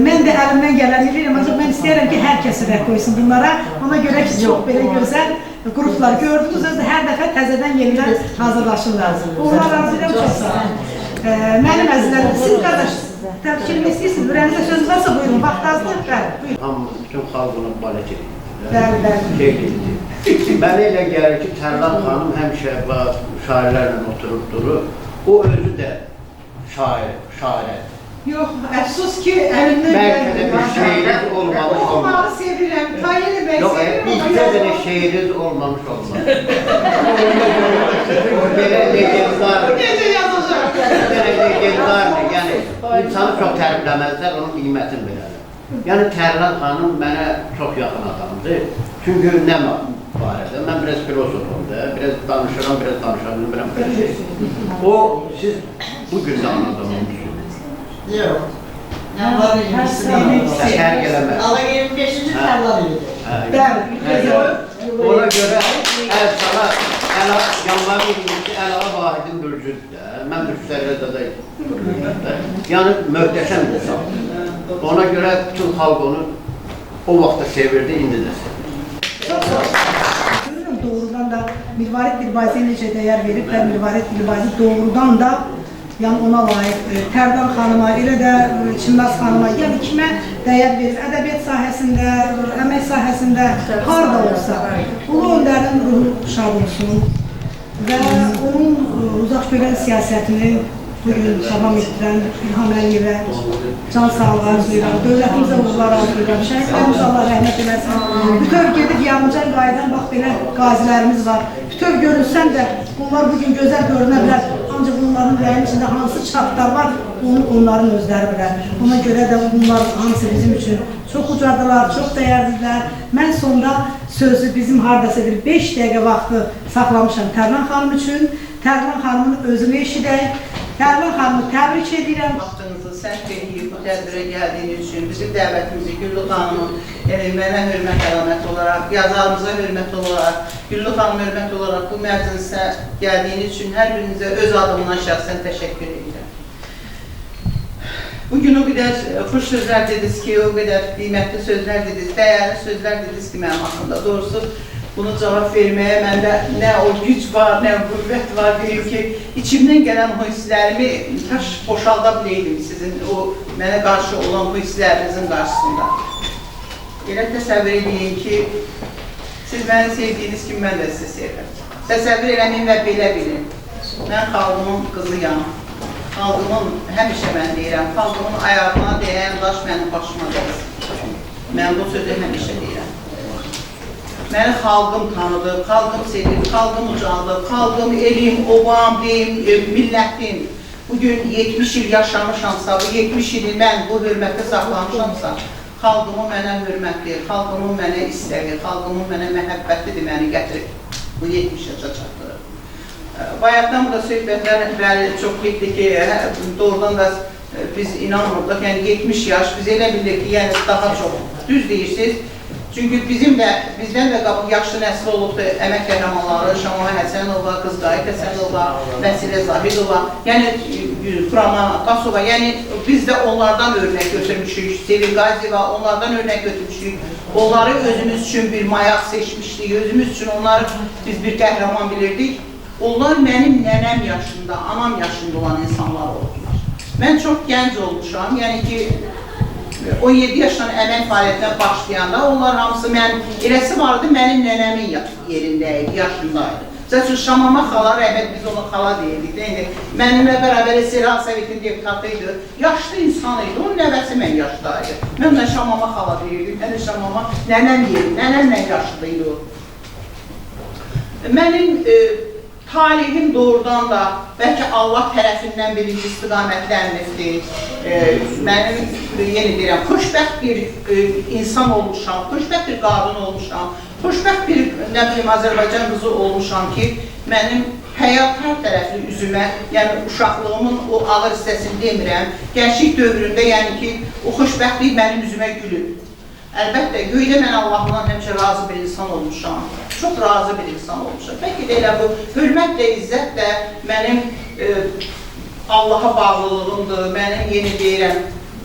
Mən də əlimdən gələn edirəm, ancaq mən istəyirəm ki, hər kəsi rəq qoysun bunlara. Ona görə ki, çox belə gözəl qruplar gördünüz, özdə hər dəfə təzədən yenidən hazırlaşırlar. Onlar razıyam, çox sağ olun. Mənim əzizlərim, siz qardaş, təbkirim istəyirsiniz, ürəyinizdə söz varsa buyurun, vaxt azdır, bəli. Bütün xalqının balət edir. Bəli. Mənə elə gəlir ki, Tərlan xanım həmişə şairlərlə oturub durur. O özü də şairədir. Yox, əfsus ki, əlimdən bəlkə də bir şeiriz olmamış olmaz. Oxumağı sevirəm, Tayyeli bəy Yox, bizdə də şeiriz olmamış olmaz. O belə legendardır. Bu gecə yazacaq. Belə legendardır, yəni insanı çox tərifləməzlər, onun qiymətini verərlər. Yəni Tərlan xanım mənə çox yaxın adamdır. Çünki nə barədə, mən biraz filosofum da, biraz danışıram, biraz danışa bilmirəm bir şey. O, siz bugün də anladığınız. Yox. Tərlan elimizdir. Şəhər gələməz. Allah 25-ci Tərlan elimizdir. Ona görə yanlar elimizdir ki, Əlağa Vahidin bürcüdür də. Mən bürcülərlə də yəni möhtəşəm insan. Ona görə bütün xalq onu o vaxtda sevirdi, indi də sevirdi. Doğrudan da Mirvarid Dilbazi'ye necə dəyər verib və Mirvarid Dilbazi doğrudan da yəni ona layiqdir. Tərlan xanıma, elə də Çimnaz xanıma, yəni kimə dəyər verir? Ədəbiyyat sahəsində, əmək sahəsində, harda olsa, Ulu Öndərin ruhu şad olsun və onun uzaq görən siyasətini bugün davam etdirən İlham Əliyevə can sağlığı arzulayıram, dövlətimizə uğurlar arzulayıram, şəhidlərimiz Allah rəhmət eləsin. Bütöv gedib yanıcan qayıdan, bax belə qazilərimiz var. Bütöv görünsən də bunlar bugün gözəl görünə bilər, ancaq bunların ürəyinin içində hansı çaplar var, onu onların özləri bilər. Ona görə də bunlar hamısı bizim üçün çox ucadılar, çox dəyərlidirlər. Mən sonda sözü bizim hardasa bir 5 dəqiqə vaxtı saxlamışam Tərlan xanım üçün. Tərlan xanımın özünü eşidək. Tərlan xanımı təbrik edirəm. Vaxtınızı sərf edib bu tədbirə gəldiyin üçün, bizim dəvətimizi Güllü xanımın mənə hörmət əlaməti olaraq, yazarımıza hörmət olaraq, Güllü xanım hörmət olaraq bu məclisə gəldiyin üçün hər birinizə öz adımdan şəxsən təşəkkür edirəm. Bugün o qədər xoş sözlər dediniz ki, o qədər qiymətli sözlər dediniz, dəyərli sözlər dediniz ki, mənim haqqında. Doğrusu, bunu cavab verməyə məndə nə o güc var, nə qüvvət var, deyim ki, içimdən gələn o hisslərimi boşalda biləydim sizin o mənə qarşı olan bu hisslərinizin qarşısında. Elə təsəvvür edin ki, siz məni sevdiyiniz kimi mən də sizi sevirəm. Təsəvvür eləməyin və belə bilin. Mən xalqımın qızıyam. Xalqımın, həmişə mən deyirəm, xalqımın ayağına deyən daş mənim başıma deyir. Mən bu sözü həmişə deyirəm. Məni xalqım tanıdı, xalqım sevir, xalqım ucaldı, xalqım, elim, obam, deyim, millətim. Bugün 70 il yaşamışamsa, bu 70 ili mən bu hörmətə saxlamışamsa, xalqımın mənə hörmətdir, xalqımın mənə istəyi, xalqımın mənə məhəbbətidir məni gətirib. Bu 70 yaşa çatdırır. Bayaqdan burada söhbətlər çox getdi ki, doğrudan da biz inanmırdıq, yəni 70 yaş, biz elə bildik ki, yəni daha çox düz deyirsiniz. Çünki bizdən də yaxşı nəsil olubdur, əmək qəhrəmanları, Şamaya Həsənova, Qızqayı Həsənova, Vəsilə Zahidova, yəni Xurama Qasova, yəni biz də onlardan örnək götürmüşük, Sevil Qaziyeva, onlardan örnək götürmüşük. Onları özümüz üçün bir mayaq seçmişdik, özümüz üçün onları biz bir qəhrəman bilirdik. Onlar mənim nənəm yaşında, anam yaşında olan insanlar oldular. Mən çox gənc olmuşam, yəni ki, 17 yaşdan əmək fəaliyyətinə başlayanda onlar hamısı eləsi vardı, mənim nənəmin yerindəydi, yaşındaydı. Zəsul Şamama xala, rəhmət biz ona xala deyirdik. Mənimlə bərabər Seyran Sovetinin deputatıydı, yaşlı insan idi, onun nəvəsi mən yaşdaydı. Mən də Şamama xala deyirdim, mən də Şamama nənəm yerində, nənəmlə yaşlıydı o. Mənim talihim doğrudan da bəlkə Allah tərəfindən birinci istiqamətlənmişdir. Mənim, yeni deyirəm, xoşbəxt bir insan olmuşam, xoşbəxt bir qadın olmuşam, xoşbəxt bir, nə bilim, Azərbaycan qızı olmuşam ki, mənim həyat hər tərəfli üzümə, yəni uşaqlığımın o ağır hissəsini demirəm, gənclik dövründə, yəni ki, o xoşbəxtlik mənim üzümə gülüb. Əlbəttə, göydə mən Allahdan həmişə razı bir insan olmuşam, çox razı bir insan olmuşam. Bəlkə də elə bu hörmət də, izzət də mənim Allaha bağlılığımdır, mənim yeni deyirəm,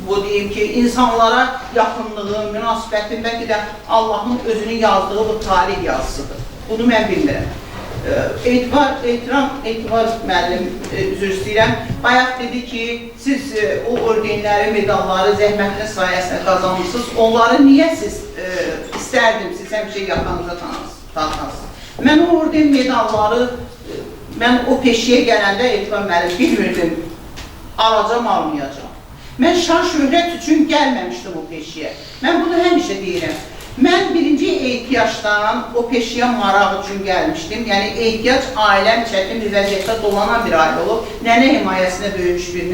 bu deyim ki, insanlara yaxınlığım, münasibətim, bəlkə də Allahın özünün yazdığı bu tarih yazısıdır. Bunu mən bilmirəm. Etibar müəllim, üzr istəyirəm, bayaq dedi ki, siz o ordenləri, medalları zəhmətli sayəsində qazanmışsınız, onları niyə siz istərdim, siz həmişə yaxanıza tanısınız? Mən o orden medalları, mən o peşiyə gələndə Etibar müəllim bilmirdim, alacam, almayacam. Mən şan şöhrət üçün gəlməmişdim o peşiyə, mən bunu həmişə deyirəm. Mən birinci ehtiyacdan o peşiyə maraq üçün gəlmişdim. Yəni, ehtiyac ailəm çətin bir vəziyyətdə dolanan bir ailə olub. Nənə himayəsində böyümüş bir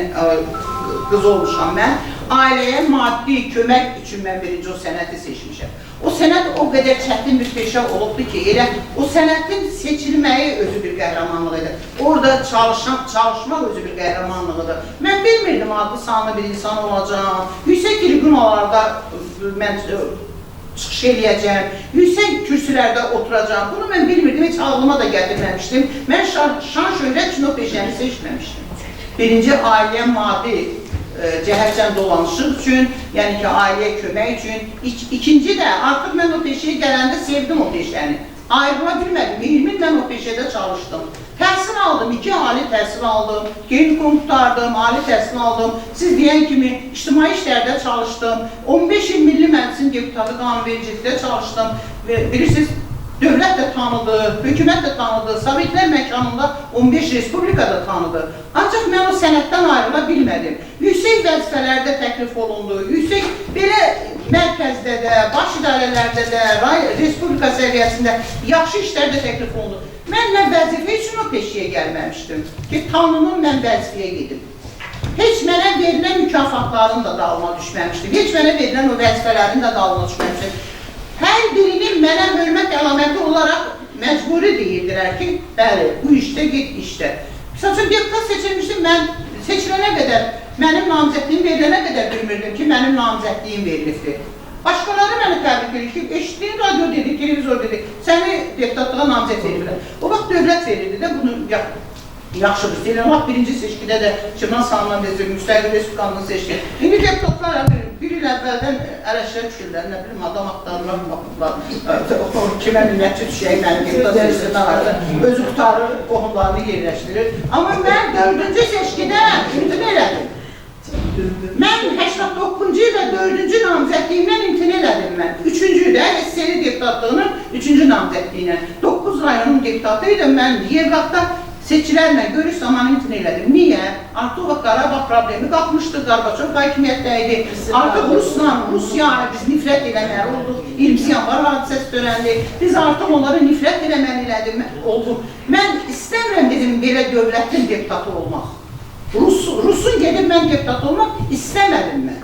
qız olmuşam mən. Ailəyə maddi kömək üçün mən birinci o sənəti seçmişəm. O sənət o qədər çətin bir peşə olubdur ki, elə o sənətin seçilməyi özü bir qəhrəmanlıq edir. Orada çalışmaq özü bir qəhrəmanlığıdır. Mən bilmirdim, adlı sanlı bir insan olacağım. Yüksək tribünalarda mən çıxış eləyəcəm, yüksək kürsülərdə oturacağım. Bunu mən bilmirdim, heç ağlıma da gətirməmişdim. Mən şan şöhrət üçün o peşəni seçməmişdim. Birinci, ailəyə maddi cəhətdən dolanışıq üçün, yəni ki, ailəyə kömək üçün. İkinci də, artıq mən o peşəyə gələndə sevdim o peşəni. Ayrıla bilmədim, 20 il mən o peşədə çalışdım. Təhsil aldım, 2 ali təhsil aldım, qeyri-qum qutardım, ali təhsil aldım. Siz deyən kimi ictimai işlərdə çalışdım, 15 il Milli Məclisin deputatı qanunvericilikdə çalışdım. Bilirsiniz, dövlət də tanıdı, hökumət də tanıdı, Sovetlər məkanında 15 respublika da tanıdı. Ancaq mən o sənətdən ayrıla bilmədim. Yüksək vəzifələrdə təklif olundu, yüksək belə mərkəzdə də, baş idarələrdə də, respublika səviyyəsində yaxşı işlərdə təklif olundu. Mən nə vəzifə üçün o peşiyə gəlməmişdim ki, tanınım mən vəzifəyə gedim. Heç mənə verilən mükafatların da dalına düşməmişdim, heç mənə verilən o vəzifələrin də dalına düşməmişdim. Hər birinin mənə hörmət əlaməti olaraq məcburi deyirdilər ki, bəli, bu işdə, get işdə. Məsəl üçün, deputat seçilmişdim, mən seçilənə qədər mənim namizədliyim verilənə qədər bilmirdim ki, mənim namizədliyim verilibdir. Başqaları məni təbrik edir ki, eşitdiyin radio dedi, televizor dedi, səni deputatlığa namizəd verirlər. O vaxt dövlət verirdi də bunu yaxşı bilsin. Lap birinci seçkidə də Şirvan Salman Vezir, Müstəqil Respublikanını seçdi. İndi deputatlar bir il əvvəldən ərəşlər düşürlər, nə bilim, adam axtarırlar, baxırlar, kimə millətçi düşək, mənim deputat seçkidən vardı, özü qutarır, qohumlarını yerləşdirir. Amma mən 4-cü seçkidə imtina elədim. Mən 89-cu ilə 4-cü namizədliyimdən imtina elədim mən. 3-cü də SSR deputatlığının 3-cü namizədliyinə. 9 rayonun deputatı idim mən Yevqatda seçkilərlə görüş zamanı imtina elədim. Niyə? Artıq o Qarabağ problemi qalxmışdı, Qarbaçov hakimiyyətdə idi. Artıq Rusiya biz nifrət eləməli olduq. 20 yanvar hadisəsi dönəndi. Biz artıq onları nifrət eləməli olduq. Mən istəmirəm dedim belə dövlətin deputatı olmaq. Rusun gedib mən deputat olmaq istəmədim mən.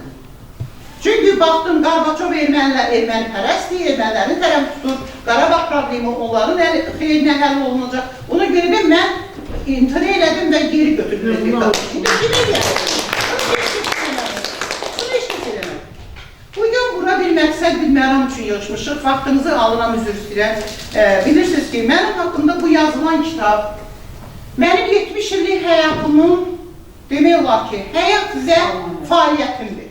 Çünki baxdım Qarbaçov erməni pərəstdir, ermənilərin tərəf tutur, Qarabağ problemi onların xeyrinə həll olunacaq. Ona görə də mən imtina elədim və geri götürdüm deputatı. Şimdi kimi gəldim? Bunu heç kəs eləmədim. Bugün bura bir məqsəd, bir məram üçün yığışmışıq. Vaxtınızı alıram, üzr istəyirəm. Bilirsiniz ki, mənim haqqımda bu yazılan kitab, mənim 70 illik həyatımın demək olar ki, həyat və fəaliyyətimdir.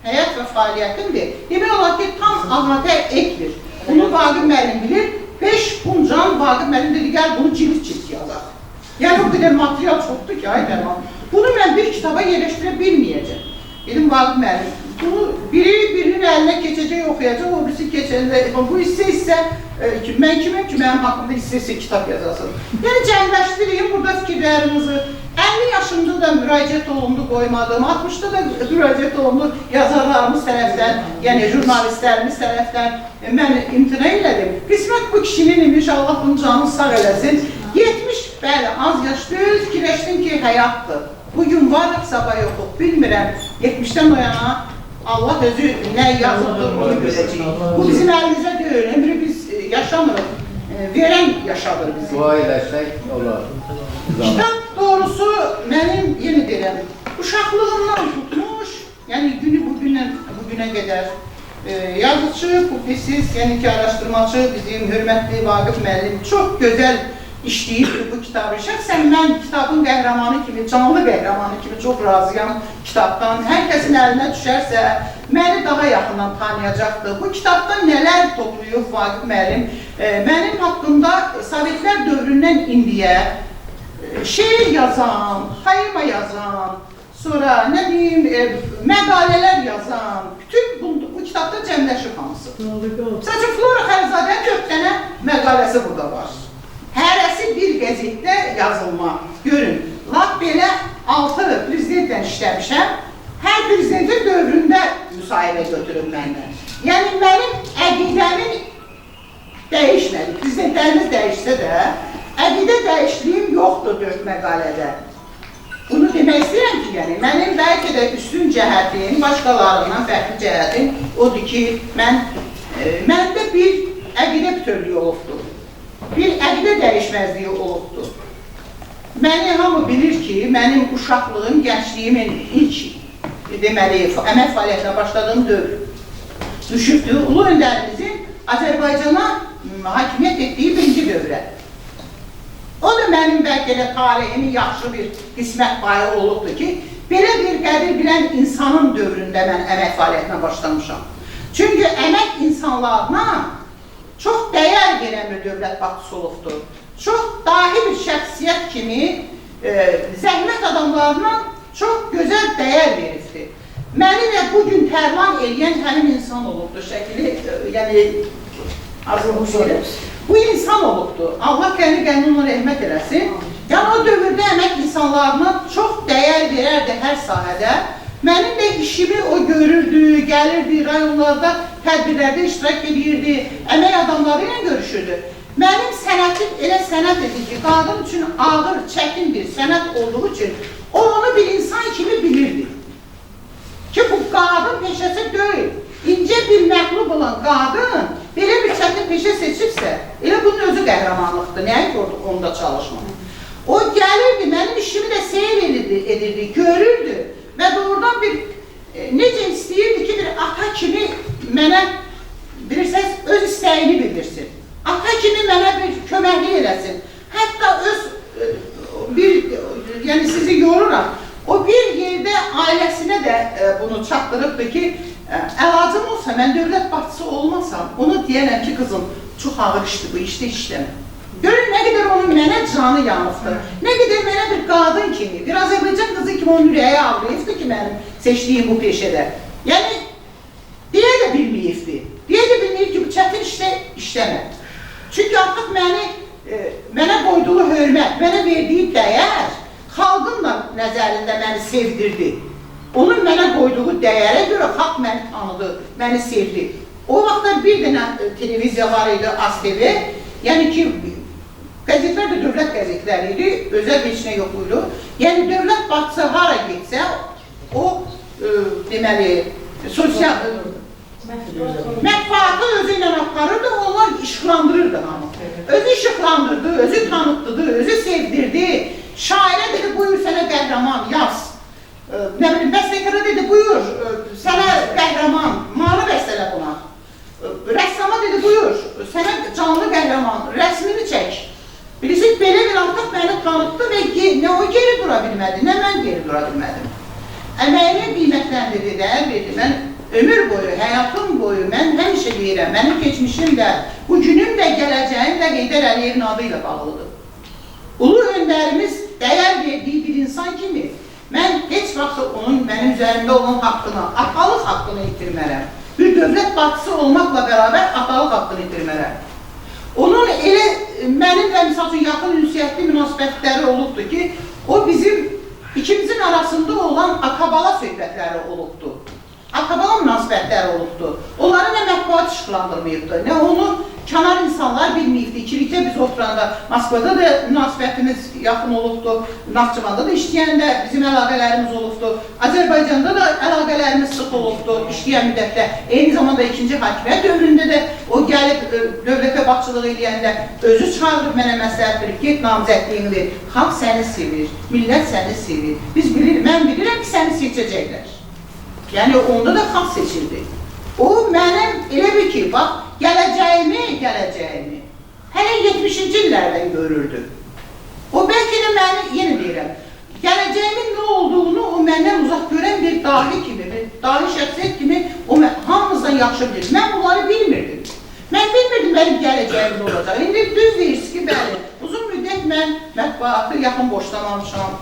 Həyat və fəaliyyətimdir. Demək olar ki, tam ağata ekdir. Bunu Vaqif müəllim bilir. 5 buncan Vaqif müəllim dedi, gəl bunu cilt yazaq. Yəni, o qədər material çoxdur ki, ay dərman. Bunu mən bir kitaba yerləşdirə bilməyəcəm. Dedim, Vaqif müəllim, bunu birinin əlinə keçəcək, oxuyacaq, o birisi keçəcək. Bu hissə mən kiməm ki, mənim haqqımda hissə kitab yazasın. Yəni, cəmləşdireyim burada fikirlərinizi. 50 yaşımda da müraciət olundu, qoymadım. 60'da da müraciət olundu yazarlarımız tərəfdən, yəni jurnalistlərimiz tərəfdən. Mən imtina elədim. Qismət bu kişinin imiş, Allah bunun canını sağ eləsin. 70, bəli, az yaşlı, fikirləşdim ki, həyatdır. Bugün varıq, sabah yoxuq, bilmirəm. 70'dən o yana Allah özü nə yazıqdır, onu görəcəyik. Bu bizim əlimizə deyil, ömrü biz yaşamırıq. Verən yaşadır bizi. Dua eləsək olar. Kitab doğrusu mənim, yeni deyirəm, uşaqlığımdan tutmuş, yəni günü bugünə qədər yazıcı, publisist, yəni ki, araşdırmacı bizim hörmətli Vaqif müəllim çox gözəl işləyib bu kitabı. Şəxsən mən kitabın qəhrəmanı kimi, canlı qəhrəmanı kimi çox razıyam kitabdan. Hər kəsin əlinə düşərsə, məni daha yaxından tanıyacaqdır. Bu kitabdan nələr toplayıb Vaqif müəllim? Mənim haqqımda Sovetlər dövründən indiyə şeir yazan, poema yazan, sonra nə deyim, məqalələr yazan, bütün bu kitabda cəmləşib hamısı. Sadəcə Flora Xəlizadənin 4 dənə məqaləsi burada var. Hərəsi bir qəzetdə yazılma. Görün, lap belə 6 prezidentlə işləmişəm. Hər prezidentin dövründə müsahibə götürüm məndən. Yəni, mənim əqidəmin dəyişmədi. Prezidentlərimiz dəyişsə də, əqidə dəyişliyim yoxdur 4 məqalədə. Bunu demək istəyirəm ki, yəni, mənim bəlkə də üstün cəhətim, başqalarından fərqli cəhətim odur ki, məndə bir əqidə bütövlüyü olubdur. Bir əqidə dəyişməzliyi olubdur. Məni hamı bilir ki, mənim uşaqlığım, gəncliyimin ilk deməli, əmək fəaliyyətinə başladığım dövr düşübdür. Ulu öndərimizin Azərbaycana hakimiyyət etdiyi birinci dövrə. O da mənim bəlkə də tarihimin yaxşı bir qismət payı olubdur ki, belə bir qədir bilən insanın dövründə mən əmək fəaliyyətinə başlamışam. Çünki əmək insanlarına çox dəyər verən bir dövlət başçısı olubdur. Çox dahi bir şəxsiyyət kimi zəhmət adamlarına çox gözəl dəyər veribdir. Məni də bugün tərlan eləyən həmin insan olubdur şəkili, yəni arzumu söyləyəm. Bu insan olubdur. Allah qəni ona rəhmət eləsin. Yəni o dövrdə əmək insanlarına çox dəyər verərdi hər sahədə. Mənim də işimi o görürdü, gəlirdi, rayonlarda, tədbirlərdə iştirak edirdi, əmək adamları ilə görüşürdü. Mənim sənətim elə sənət idi ki, qadın üçün ağır, çətin bir sənət olduğu üçün o onu bir insan kimi bilirdi. Ki bu qadın peşəsi deyil. İncə bir məqlub olan qadın belə bir çətin peşə seçibsə, elə bunun özü qəhrəmanlıqdır, nəyə ki onda çalışmaq. O gəlirdi, mənim işimi də seyr edirdi, görürdü. və doğrudan bir necə istəyirdi ki, bir ata kimi mənə bilirsiniz, öz istəyini bildirsin. Ata kimi mənə bir köməklik eləsin. Hətta öz yəni sizi yoruram. O bir yerdə ailəsinə də bunu çatdırıbdır ki, əlacım olsa, mən dövlət başçısı olmasam, onu deyərəm ki, qızım, çox ağır işdir bu, işdə işləmə. Görün, nə qədər onun mənə canı yanıqdır, nə qədər mənə bir qadın kimi, bir Azərbaycan qızı kimi onun ürəyi ağlayıbdır ki, mənim seçdiyim bu peşədə. Yəni, deyə də bilməyibdir. Deyə də bilməyib ki, bu çətin işdə işləmə. Çünki artıq mənə qoyduğu hörmət, mənə verdiyi dəyər, xalqın da nəzərində məni sevdirdi. Onun mənə qoyduğu dəyərə görə xalq məni tanıdı, məni sevdi. O vaxtlar bir dənə televiziya var idi, ASTV. Yəni ki, qəzetlər də dövlət qəzetləri idi, özəl heç nə yox idi. Yəni, dövlət başçısı hara getsə, o, deməli, sosial mətbuatı özü ilə aparırdı, onlar işıqlandırırdı hamı. Özü işıqlandırdı, özü tanıtdı, özü sevdirdi. Şairə dedi, buyur sənə qəhrəman, yaz. Nə bilim, bəstəkara dedi, buyur sənə qəhrəman, malı bəstələ buna. Rəssama dedi, buyur sənə canlı qəhrəman, rəsmini çək. Bilirsiniz, belə bir artıq məni tanıtdı və nə o geri dura bilmədi, nə mən geri dura bilmədim. Əməyini qiymətləndirdi, dəyər verdi. Mən ömür boyu, həyatım boyu, mən həmişə deyirəm, mənim keçmişim də, bu günüm də, gələcəyim də Heydər Əliyevin adı ilə bağlıdır. Ulu öndərimiz dəyər verdiyi bir insan kimi, mən heç vaxt onun mənim üzərimdə olan haqqını, atalıq haqqını itirmərəm. Bir dövlət başçısı olmaqla bərabər atalıq haqqını itirmərəm. Onun elə mənim və misal üçün yaxın ünsiyyətli münasibətləri olubdur ki, o bizim ikimizin arasında olan akabala söhbətləri olubdur. Akabala münasibətləri olubdur. Onları nə mətbuat işıqlandırmayıbdır, nə onu kənar insanlar bilməyibdir. İkilikdə biz oturanda, Moskvada da münasibətimiz yaxın olubdur, Naxçıvanda da işləyəndə bizim əlaqələrimiz olubdur, Azərbaycanda da əlaqələrimiz sıx olubdur, işləyən müddətdə. Eyni zamanda 2-ci hakimiyyət dövründə də o gəlib dövlətə başçılıq eləyəndə özü çağırıb mənə məsləhət verib, get namizədliyini ver, xalq səni sevir, millət səni sevir. Mən bilirəm ki, səni seçəcəklər. Yəni, onda da xalq seçildi. O, mənim elə bir ki, bax, gələcəyimi, hələ 70-ci illərdən görürdü. O, bəlkə də məni, yenə deyirəm, gələcəyimin nə olduğunu o məndən uzaq görən bir dahi kimi, bir dahi şəxsiyyət kimi o hamımızdan yaxşı bilir. Mən bunları bilmirdim. Mən bilmirdim mənim gələcəyim nə olacaq. İndi düz deyirsiniz ki, bəli, uzun müddət mən mətbuatı yaxın boşlamamışam,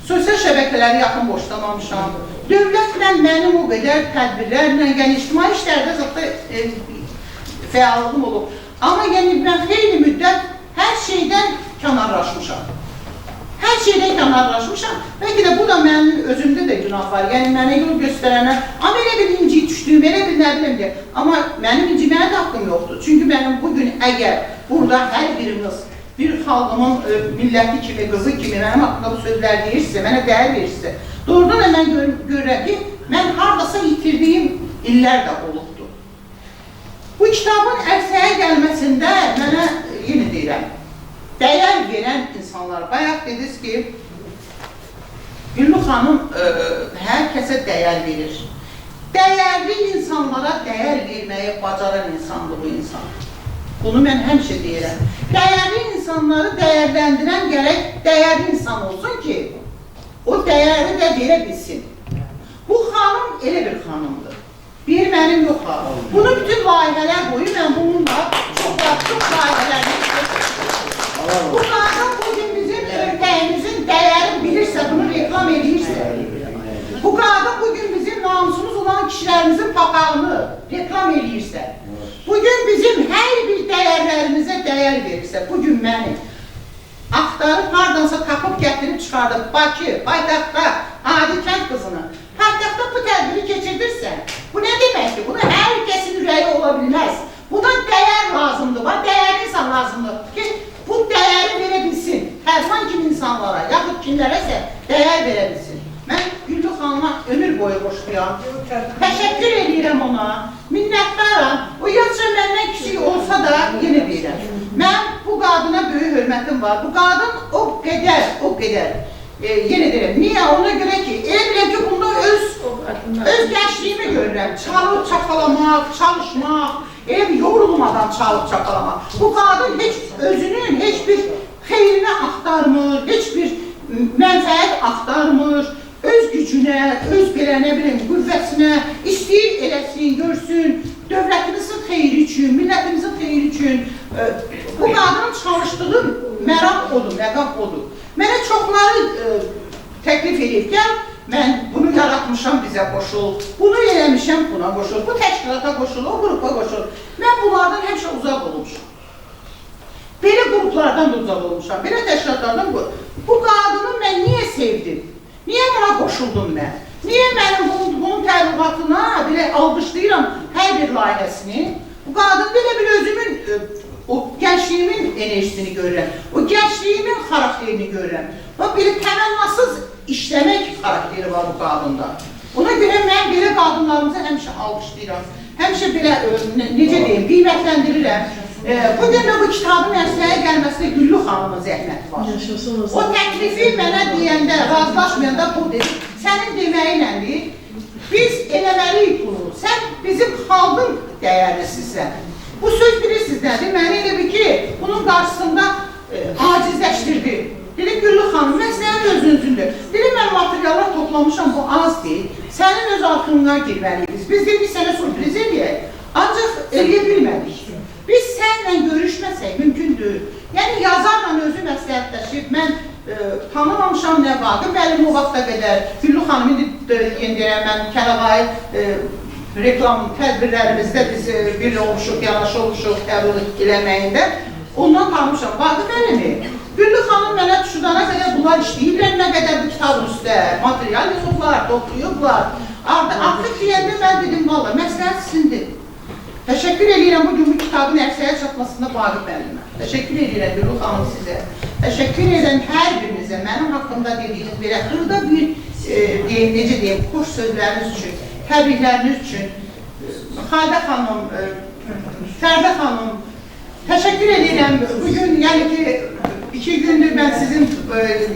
sosial şəbəkələri yaxın boşlamamışam. Dövlətlə mənim o qədər tədbirlərlə, yəni ictimai işlərdə zaten fəallığım olub. Amma yəni mən xeyli müddət hər şeydən kənarlaşmışam. Hər şeydən kənarlaşmışam. Bəlkə də bu da mənim özümdə də günah var. Yəni mənə yol göstərənə, amma elə bir inciyi düşdüyüm, elə bir nə bilimdir. Amma mənim inciməyə də haqqım yoxdur. Çünki mənim bugün əgər burada hər birimiz bir xalqımın milləti kimi, qızı kimi mənim haqqında bu sözlər deyirsə, mənə dəyər verirsə, doğrudan da mən görürəm ki, mən haradasa itirdiyim illər də olubdur. Bu kitabın ərsəyə gəlməsində mənə, yenə deyirəm, dəyər verən insanlar, bayaq dediniz ki, Güllü xanım hər kəsə dəyər verir. Dəyərli insanlara dəyər verməyi bacaran insandır bu insan. Bunu mən həmişə deyirəm. Dəyərli insanları dəyərləndirən gərək dəyərli insan olsun ki, o dəyəri də verə bilsin. Bu xanım elə bir xanımdır. Bir mənim yox ha. Bunu bütün layihələr boyu mən bununla çox layihələrini istəyirəm. Bu xanım bugün bizim örtəyimizin dəyərini bilirsə, bunu reklam edirsə, bu qadın bugün bizim namusumuz olan kişilərimizin papağını reklam edirsə, bugün bizim hər bir dəyərlərimizə dəyər verirsə, bugün məni axtarıb, hardansa tapıb, gətirib çıxardıb, Bakı, paytaxtda, adi kənd qızını, paytaxtda bu tədbiri keçirdirsə, bu nə deməkdir? Buna hər kəsin ürəyi ola bilməz. Buna dəyər lazımdır, dəyərli insan lazımdır ki, bu dəyəri verə bilsin, tərsan kimi insanlara, yaxud kimlərəsə dəyər verə bilsin. Mən Güllü xanıma ömür boyu boşluyam, təşəkkür edirəm ona, minnətdaram. O yaşca məndən kiçik olsa da yenə deyirəm. Mən bu qadına böyük hörmətim var. Bu qadın o qədər, yenə deyirəm. Niyə? Ona görə ki, elə biləm ki, bunda öz öz gəncliyimi görürəm. Çalıb çapalamaq, çalışmaq, yorulmadan çalıb çapalamaq. Bu qadın heç özünün heç bir xeyrini axtarmır, heç bir mənfəət axtarmır. Öz gücünə, öz belə nə bilim, qüvvəsinə istəyir eləsin, görsün, dövlətimizin xeyri üçün, millətimizin xeyri üçün. Bu qadının çalışdığı məram odur, məqam odur. Mənə çoxları təklif edib, gəl, mən bunu yaratmışam bizə qoşul, bunu eləmişəm buna qoşul, bu təşkilata qoşul, o qrupa qoşul. Mən bunlardan həmişə uzaq olmuşam. Belə qruplardan da uzaq olmuşam, belə təşkilatlardan bu qadını mən niyə sevdim? Niyə buna qoşuldum mən? Niyə mənim bunun təbliğatına belə alqışlayıram hər bir layihəsini? Bu qadın belə bir özümün, o gəncliyimin enerjisini görürəm, o gəncliyimin xarakterini görürəm. Bax, belə təmənnasız işləmək xarakteri var bu qadında. Ona görə mən belə qadınlarımıza həmişə alqışlayıram, həmişə belə, necə deyim, qiymətləndirirəm. Bugün də bu kitabın ərsəyə gəlməsində Güllü xanımın zəhməti var. O təklifi mənə deyəndə, razılaşmayanda bu dedi, sənin deməyinədir, biz eləməliyik bunu, sən bizim xalqın dəyərlisisən. Bu söz bilirsiniz nədir? Məni elə bir ki, bunun qarşısında acizləşdirdi. Dedi, Güllü xanım, məsələn özünüzündür. Dedi, mən materiallar toplamışam, bu az deyil, sənin öz altından girməliyik. Biz dedik, sənə sürpriz eləyək, ancaq eləyə bilmədik. Biz sənlə görüşməsək mümkündür. Yəni, yazarla özü məsləhətləşib, mən tanımamışam nə vaxtı, bəlim o vaxta qədər Güllü xanım, indi yendirəm, mən Kəlağayı reklam tədbirlərimizdə biz bir olmuşuq, yanaşı olmuşuq, qəbul eləməyində, ondan tanımışam. Vaxtı bəlimi, Güllü xanım mənə düşüdana qədər bunlar işləyirlər, nə qədər bu kitabın üstə, material yazıblar, toplayıblar. Artıq deyəndə mən dedim, valla, məsləhət sizindir. Təşəkkür edirəm bugün bu kitabın ərsəyə çatmasında Vaqif müəllimə. Təşəkkür edirəm Güllü xanım sizə. Təşəkkür edirəm hər birinizə, mənim haqqımda dediyiniz belə xırda bir, necə deyim, xoş sözləriniz üçün, təbrikləriniz üçün. Xalidə xanım, Fərdə xanım, təşəkkür edirəm. Bugün, yəni ki, 2 gündür mən sizin,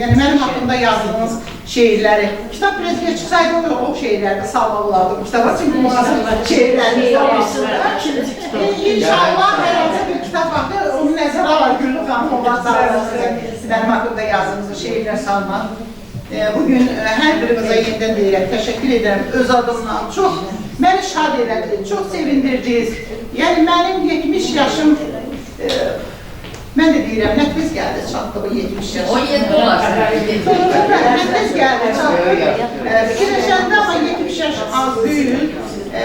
yəni mənim haqqımda yazdığınız şeirləri, kitab prezidentə çıxsaydı o şeirlərdə salmalılardı, kitaba çünki müasir şeirləriniz var. İnşallah hər hansı bir kitab vaxtı onu nəzərə alır, Güllü xanım onlar sağlasın, mənim haqqımda yazdığınız şeirlər salmaq. Bugün hər birimizə yenidən deyirəm, təşəkkür edirəm öz adımdan. Çox məni şad elədi, çox sevindirdiniz. Yəni mənim 70 yaşım, mən də deyirəm, nəfis gəldi, çatdığı 70 yaş. 17 olarsa. Nəfis gəldi, çatdığı. Fikirləşəndə ama 70 yaş az büyür.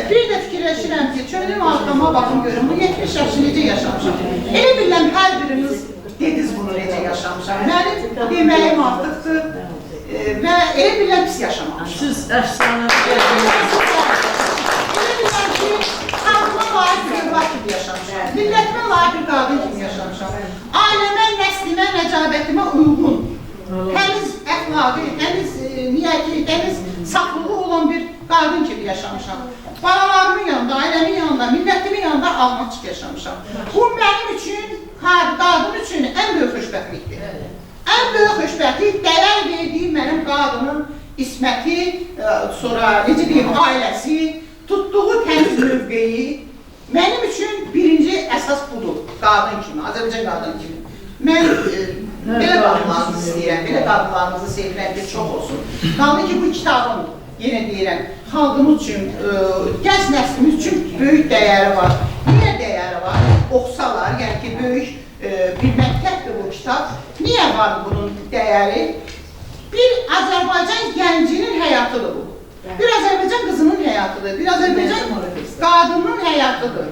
Bir də fikirləşirəm ki, çönüm arkama baxım görüm, bu 70 yaşı necə yaşamışam. Elə biləm, hər biriniz dediniz bunu necə yaşamışam. Mənim deməyim artıqdır və elə biləm pis yaşamamışam. Siz əfsanə Elə biləm ki, xalqıma layiq bir evlat kimi yaşamışam, millətimə layiq bir qadın kimi yaşamışam. Ailəmə, nəslimə, nəcabətimə uyğun, təmiz əxlaqı, təmiz niyyəti, təmiz saflığı olan bir qadın kimi yaşamışam. Balalarımın yanında, ailəmin yanında, millətimin yanında almaçıq yaşamışam. Bu mənim üçün, qadın üçün ən böyük xoşbəxtlikdir. Ən böyük xoşbəxtlik, dəyər verdiyim mənim qadının isməti, sonra necə deyim, ailəsi, tutduğu təmiz mövqeyi mənim üçün birinci əsas budur, qadın kimi, Azərbaycan qadın kimi. Mən belə qadınlarımızı istəyirəm, belə qadınlarımızı sevirəm ki, çox olsun. Qaldı ki, bu kitabın, yenə deyirəm, xalqımız üçün, gənc nəslimiz üçün böyük dəyəri var. Niyə dəyəri var? Oxusalar, yəni ki, böyük bir məktəbdir bu kitab. Niyə var bunun dəyəri? Bir Azərbaycan gəncinin həyatıdır bu. Bir Azərbaycan qızının həyatıdır, bir Azərbaycan qadının həyatıdır.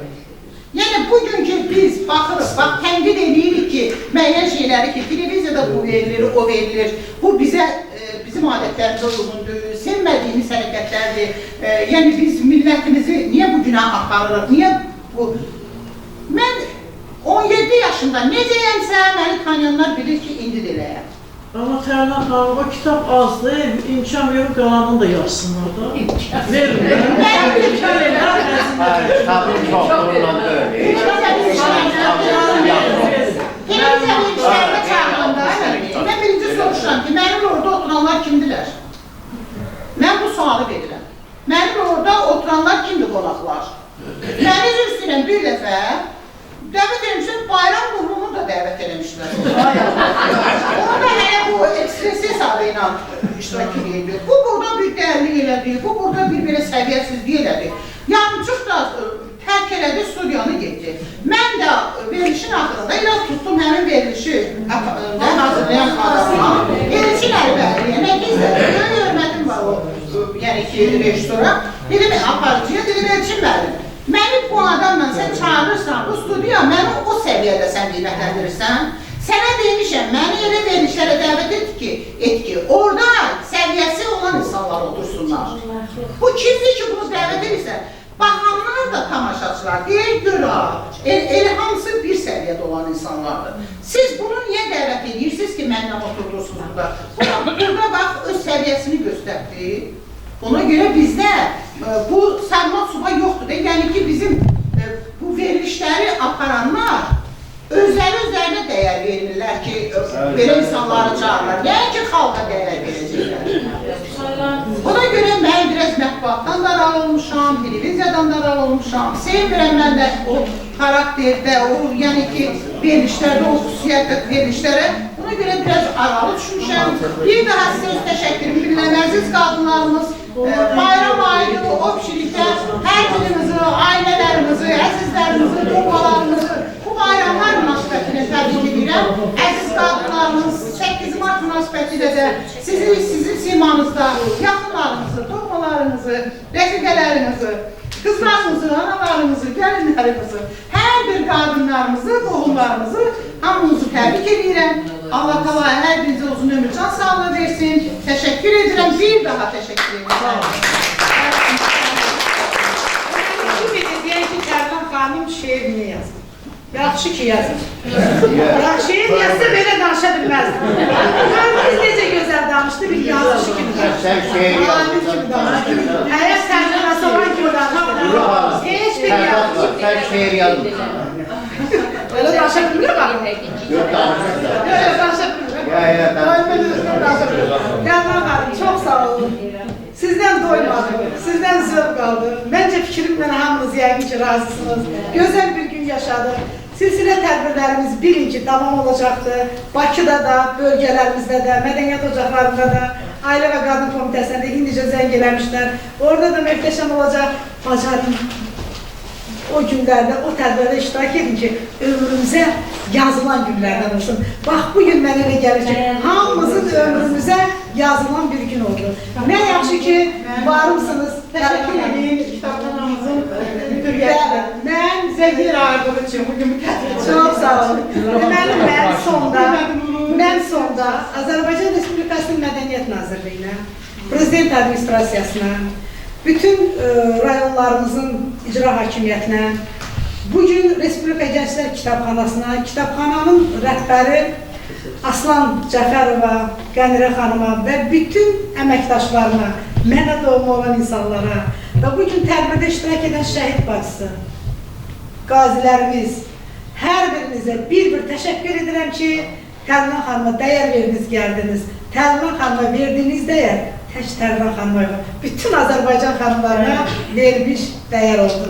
Yəni, bugünkü biz baxırıq, bax, tənqid edirik ki, müəyyən şeyləri ki, televiziyada bu verilir, o verilir, bu bizim adətlərimizə uyğundur, sevmədiyimiz hərəkətlərdir. Yəni, biz millətimizi niyə bu günah aparırıq, niyə bu... Mən 17 yaşında necəyəmsə, məni tanıyanlar bilir ki, indi də eləyəm. Amma Tərlan xanım, o kitab azdır, imkan verin, qalanını da yazsınlar da. Verin. Kitabın çoxluğundan böyük. Televizya verişlərdə çağıranda, mən birinci soruşuram ki, mənim orada oturanlar kimdirlər? Mən bu sualı verirəm. Mənim oturanlar kimdir qonaqlar? Mən üzr istəyirəm bir dəfə dəvət eləmişlər, bayram qurumunu da dəvət eləmişlər. Onu da hələ bu ekstresi hesabı ilə iştirak edir. Bu burada bir dərlik elədi, bu burada bir belə səviyyəsizlik elədi. Yarımçıq da tərk elədi, studiyanı getdi. Mən də verilişin axırında elə tutdum həmin verilişi hazırlayan adamla. Verilişin əlbəriyə, nə gizlədir? Mən hörmətim var o, yəni ki, rejissora. Dedim, aparıcıya, dedim, Elçin müəllim. Məni bu adamla sən çağırırsan, bu studiya, məni o səviyyədə sən qiymətləndirirsən. Sənə demişəm, məni elə verilişlərə dəvət et ki, orada səviyyəsi olan insanlar otursunlar. Bu kimdir ki, bunu dəvət edirsən? Baxanlar da tamaşaçılar, deyək görə, elə hamısı bir səviyyədə olan insanlardır. Siz bunu niyə dəvət edirsiniz ki, mənlə oturdursunuz burada? Burada bax, öz səviyyəsini göstərdi. Ona görə bizdə bu sərmat subay yoxdur. Yəni ki, bizim bu verilişləri aparanlar özlərinə dəyər verirlər ki, belə insanları çağırırlar. Yəni ki, xalqa dəyər verəcəklər. Ona görə mən biraz mətbuatdan da ral olmuşam, televiziyadan da ral olmuşam. Sevmirəm mən də o karakterdə, o yəni ki, verilişlərdə, o xüsusiyyətdə verilişlərə. Ona görə biraz aralı düşmüşəm. Bir daha sizə öz təşəkkürümü bilirəm, əziz qadınlarımız. Bayram ayını, o pişirikdə hər birimizi, ailələrimizi, əzizlərimizi, doğmalarımızı bu bayramlar münasibətinə təbrik edirəm. Əziz qadınlarımız, 8 Mart münasibətilə də sizin simanızda yaxınlarınızı, doğmalarınızı, rəfiqələrinizi, qızlarınızı, analarınızı, gəlinlərinizi, hər bir qadınlarımızı, qohumlarımızı hamınızı təbrik edirəm. Allah Teala hər birinizə uzun ömür, can sağlığı versin. Təşəkkür edirəm, bir daha təşəkkür edirəm. Kim edir, deyək ki, Tərlan xanım şeirini yazır. Yaxşı ki yazır. Şeir yazsa belə danışa bilməzdim. Biz necə gözəl danışdı, bir yazışı kimi danışdı. Sən şeir yazmışsın. Əgər tərcüməsi olan kimi danışdı. Heç bir yazışı. Sən şeir yazmışsın. Öyle danışa bilmiyor mu? Yok, danışmışsın. Öyle danışa bilmiyor. Tərlan xanım, çox sağ olun. Sizdən doymadım, sizdən zövq aldım. Məncə fikrimlə hamınız yəqin ki, razısınız. Gözəl bir gün yaşadık. Silsilə tədbirlərimiz bilin ki, davam olacaqdır. Bakıda da, bölgələrimizdə də, mədəniyyət ocaqlarında da, Ailə və Qadın Komitəsində indicə zəng eləmişlər. Orada da möhtəşəm olacaq. Bacarın o günlərdə, o tədbirdə iştirak edin ki, ömrümüzə yazılan günlərdən olsun. Bax, bugün mənə elə gəlir ki, hamımızın ömrümüzə yazılan bir gün oldu. Nə yaxşı ki, varımsınız. Təşəkkür edin kitabxanamızın müdüriyətinə. Mən Zəngir ağırlığı üçün bugün bu tədbir. Çox sağ olun. Mən sonda Azərbaycan Respublikasının Mədəniyyət Nazirliyinə, Prezident Administrasiyasına, bütün rayonlarımızın icra hakimiyyətinə, bugün Respublika Gənclər Kitabxanasına, kitabxananın rəhbəri Aslan Cəfərova, Qənirə xanıma və bütün əməkdaşlarına, mənə doğma olan insanlara və bugün tədbirdə iştirak edən şəhid bacısı, qazilərimiz, hər birinizə bir təşəkkür edirəm ki, Tərlan xanıma dəyər verdiniz, gəldiniz. Tərlan xanıma verdiyiniz dəyər tək Tərlan xanıma yox, bütün Azərbaycan xanımlarına vermiş dəyər oldu.